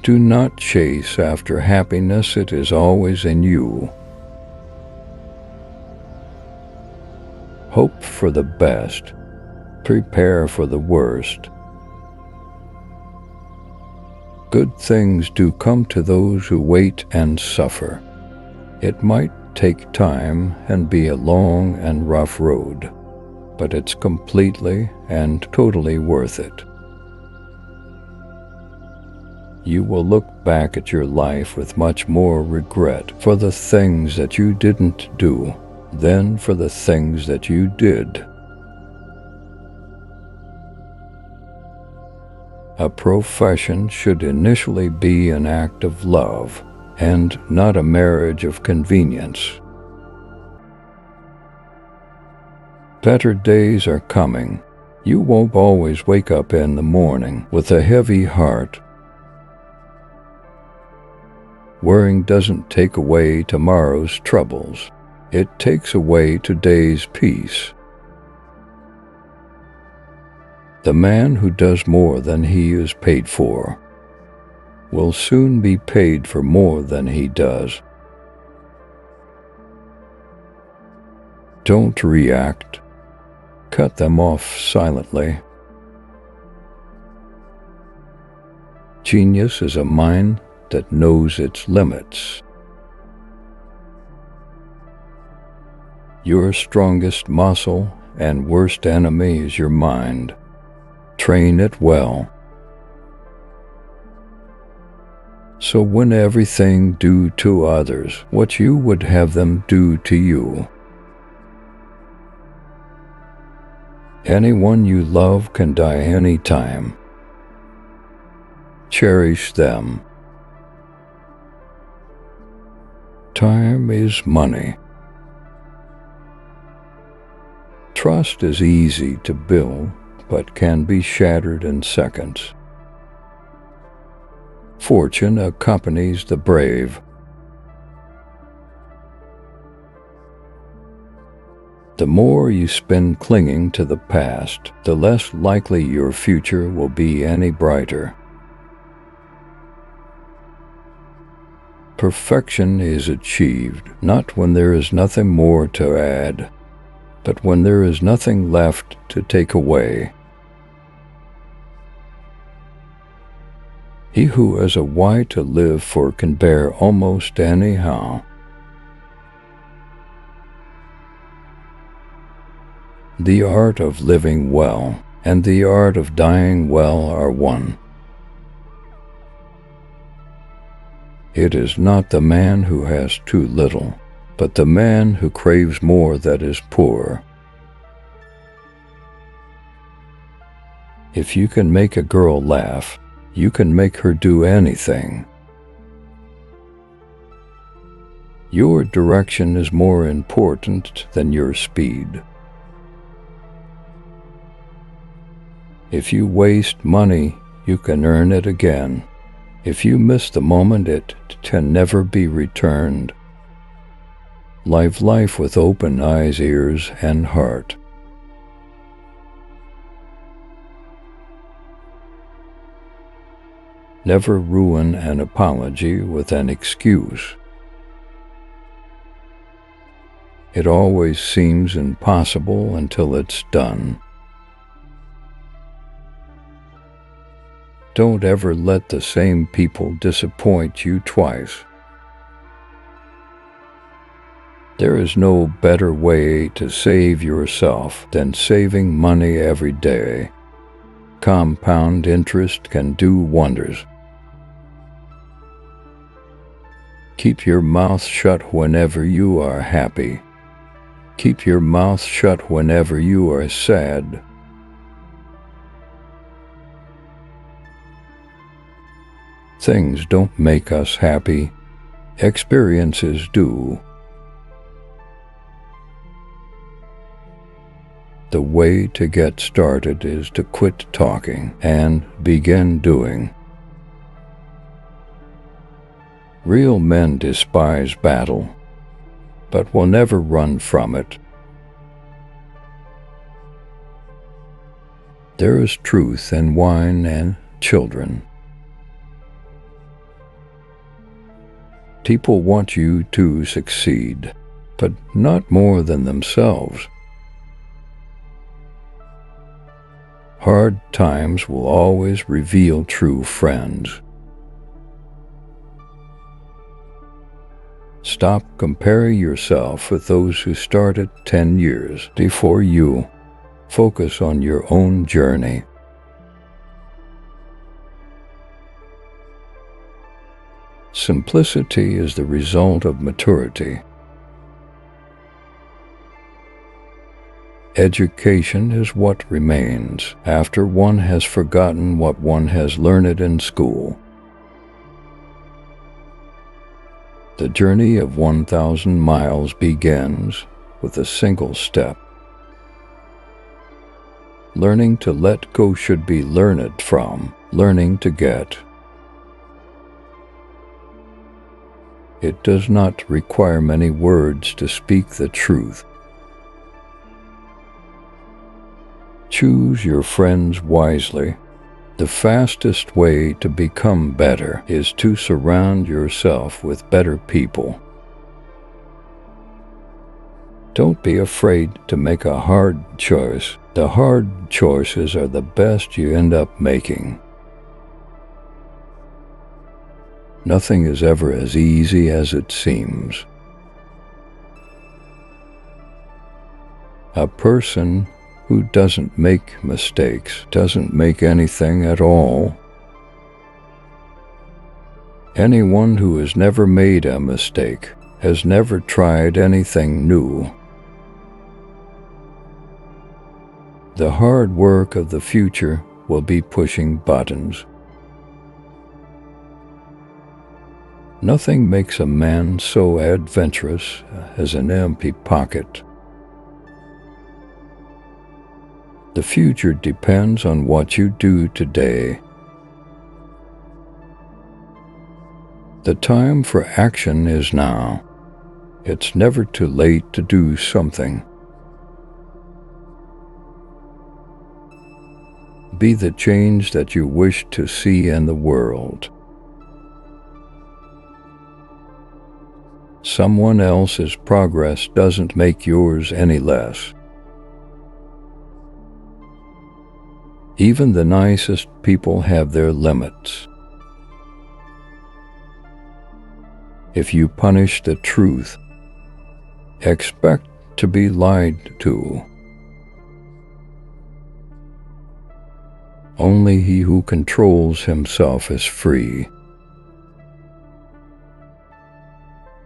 Do not chase after happiness, it is always in you. Hope for the best, prepare for the worst. Good things do come to those who wait and suffer. It might take time and be a long and rough road, but it's completely and totally worth it. You will look back at your life with much more regret for the things that you didn't do than for the things that you did. A profession should initially be an act of love and not a marriage of convenience. Better days are coming. You won't always wake up in the morning with a heavy heart. Worrying doesn't take away tomorrow's troubles. It takes away today's peace. The man who does more than he is paid for will soon be paid for more than he does. Don't react. Cut them off silently. Genius is a mind that knows its limits. Your strongest muscle and worst enemy is your mind. Train it well. So win everything, do to others what you would have them do to you. Anyone you love can die any time. Cherish them. Time is money. Trust is easy to build, but can be shattered in seconds. Fortune accompanies the brave. The more you spend clinging to the past, the less likely your future will be any brighter. Perfection is achieved not when there is nothing more to add, but when there is nothing left to take away. He who has a why to live for can bear almost anyhow. The art of living well and the art of dying well are one. It is not the man who has too little, but the man who craves more that is poor. If you can make a girl laugh, you can make her do anything. Your direction is more important than your speed. If you waste money, you can earn it again. If you miss the moment, it can never be returned. Live life with open eyes, ears, and heart. Never ruin an apology with an excuse. It always seems impossible until it's done. Don't ever let the same people disappoint you twice. There is no better way to save yourself than saving money every day. Compound interest can do wonders. Keep your mouth shut whenever you are happy. Keep your mouth shut whenever you are sad. Things don't make us happy. Experiences do. The way to get started is to quit talking and begin doing. Real men despise battle, but will never run from it. There is truth in wine and children. People want you to succeed, but not more than themselves. Hard times will always reveal true friends. Stop comparing yourself with those who started 10 years before you. Focus on your own journey. Simplicity is the result of maturity. Education is what remains after one has forgotten what one has learned in school. The journey of 1,000 miles begins with a single step. Learning to let go should be learned from learning to get. It does not require many words to speak the truth. Choose your friends wisely. The fastest way to become better is to surround yourself with better people. Don't be afraid to make a hard choice. The hard choices are the best you end up making. Nothing is ever as easy as it seems. A person who doesn't make mistakes doesn't make anything at all. Anyone who has never made a mistake has never tried anything new. The hard work of the future will be pushing buttons. Nothing makes a man so adventurous as an empty pocket. The future depends on what you do today. The time for action is now. It's never too late to do something. Be the change that you wish to see in the world. Someone else's progress doesn't make yours any less. Even the nicest people have their limits. If you punish the truth, expect to be lied to. Only he who controls himself is free.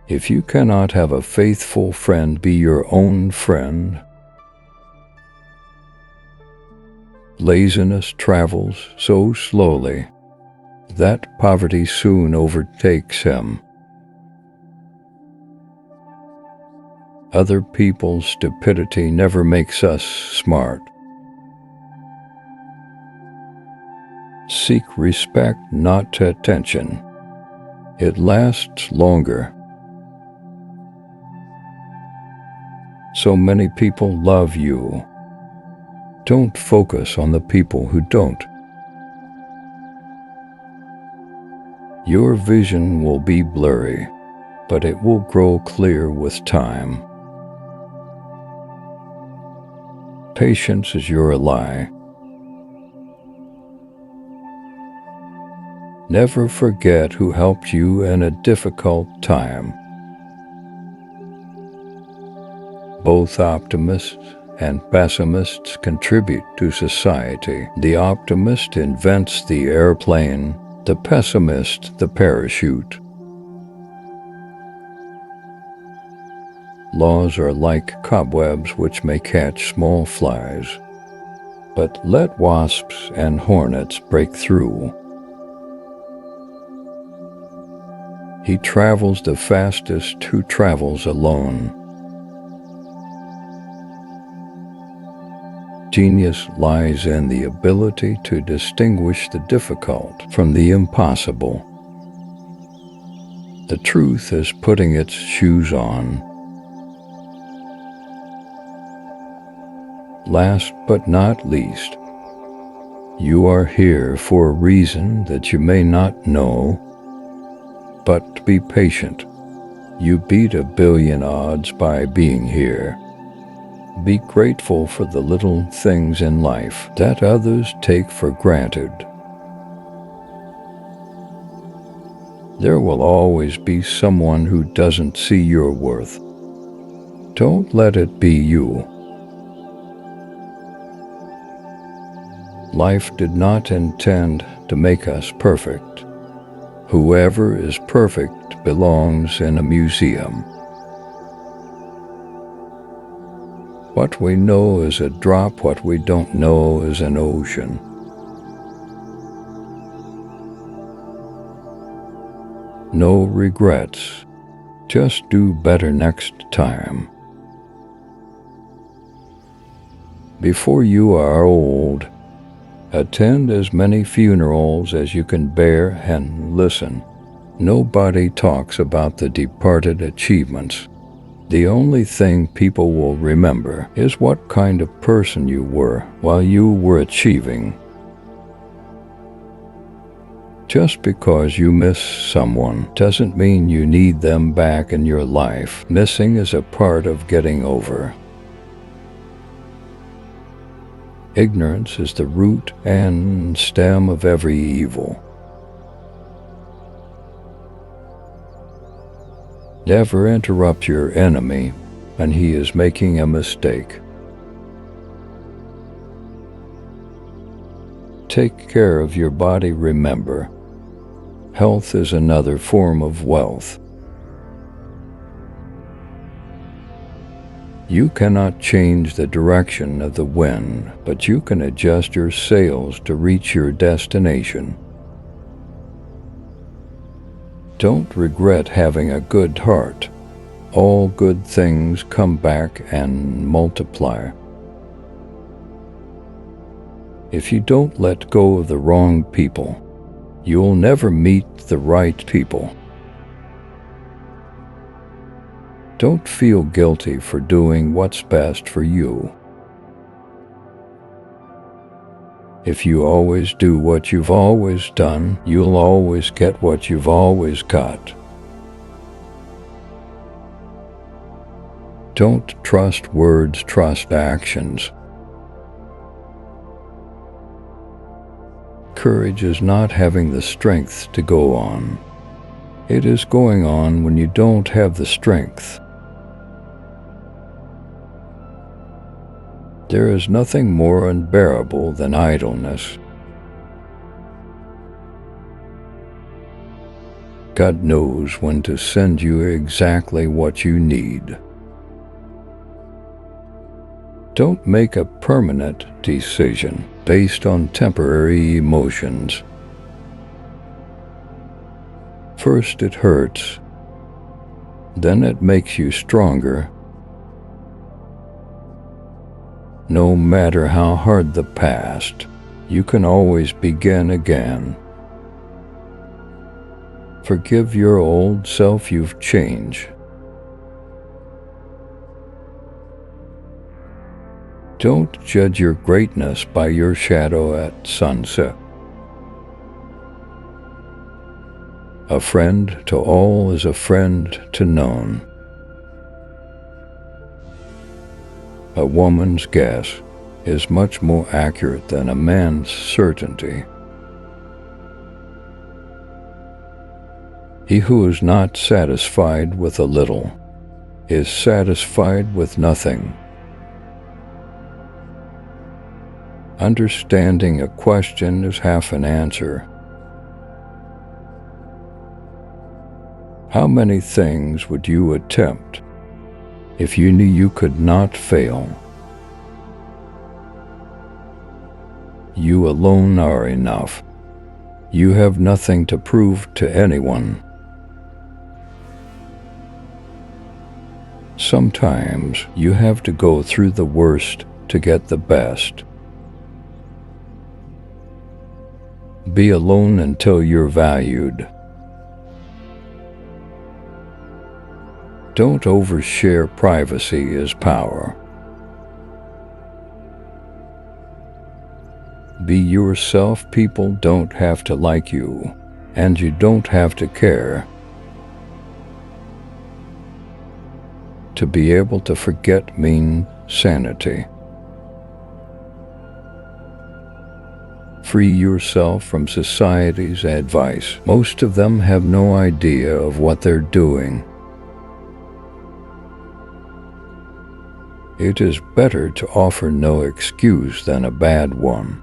If you cannot have a faithful friend be your own friend, laziness travels so slowly that poverty soon overtakes him. Other people's stupidity never makes us smart. Seek respect, not attention. It lasts longer. So many people love you. Don't focus on the people who don't. Your vision will be blurry, but it will grow clear with time. Patience is your ally. Never forget who helped you in a difficult time. Both optimists and pessimists contribute to society. The optimist invents the airplane, the pessimist the parachute. Laws are like cobwebs which may catch small flies, but let wasps and hornets break through. He travels the fastest who travels alone. Genius lies in the ability to distinguish the difficult from the impossible. The truth is putting its shoes on. Last but not least, you are here for a reason that you may not know, but be patient. You beat 1,000,000,000 odds by being here. Be grateful for the little things in life that others take for granted. There will always be someone who doesn't see your worth. Don't let it be you. Life did not intend to make us perfect. Whoever is perfect belongs in a museum. What we know is a drop, what we don't know is an ocean. No regrets, just do better next time. Before you are old, attend as many funerals as you can bear and listen. Nobody talks about the departed achievements. The only thing people will remember is what kind of person you were while you were achieving. Just because you miss someone doesn't mean you need them back in your life. Missing is a part of getting over. Ignorance is the root and stem of every evil. Never interrupt your enemy when he is making a mistake. Take care of your body, remember. Health is another form of wealth. You cannot change the direction of the wind, but you can adjust your sails to reach your destination. Don't regret having a good heart. All good things come back and multiply. If you don't let go of the wrong people, you'll never meet the right people. Don't feel guilty for doing what's best for you. If you always do what you've always done, you'll always get what you've always got. Don't trust words, trust actions. Courage is not having the strength to go on. It is going on when you don't have the strength. There is nothing more unbearable than idleness. God knows when to send you exactly what you need. Don't make a permanent decision based on temporary emotions. First it hurts, then it makes you stronger. No matter how hard the past, you can always begin again. Forgive your old self, you've changed. Don't judge your greatness by your shadow at sunset. A friend to all is a friend to none. A woman's guess is much more accurate than a man's certainty. He who is not satisfied with a little is satisfied with nothing. Understanding a question is half an answer. How many things would you attempt if you knew you could not fail? You alone are enough. You have nothing to prove to anyone. Sometimes you have to go through the worst to get the best. Be alone until you're valued. Don't overshare. Privacy is power. Be yourself. People don't have to like you, and you don't have to care. To be able to forget means sanity. Free yourself from society's advice. Most of them have no idea of what they're doing. It is better to offer no excuse than a bad one.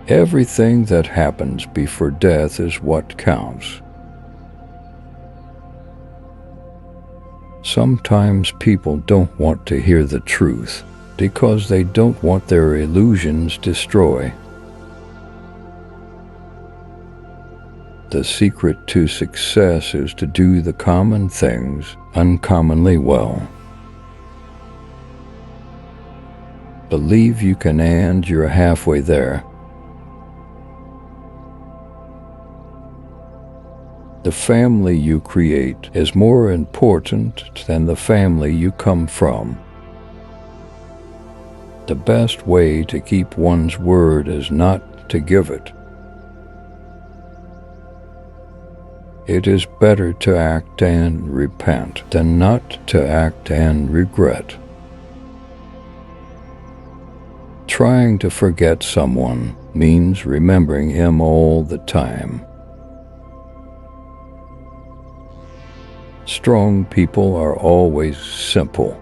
Everything that happens before death is what counts. Sometimes people don't want to hear the truth because they don't want their illusions destroyed. The secret to success is to do the common things uncommonly well. Believe you can and you're halfway there. The family you create is more important than the family you come from. The best way to keep one's word is not to give it. It is better to act and repent than not to act and regret. Trying to forget someone means remembering him all the time. Strong people are always simple.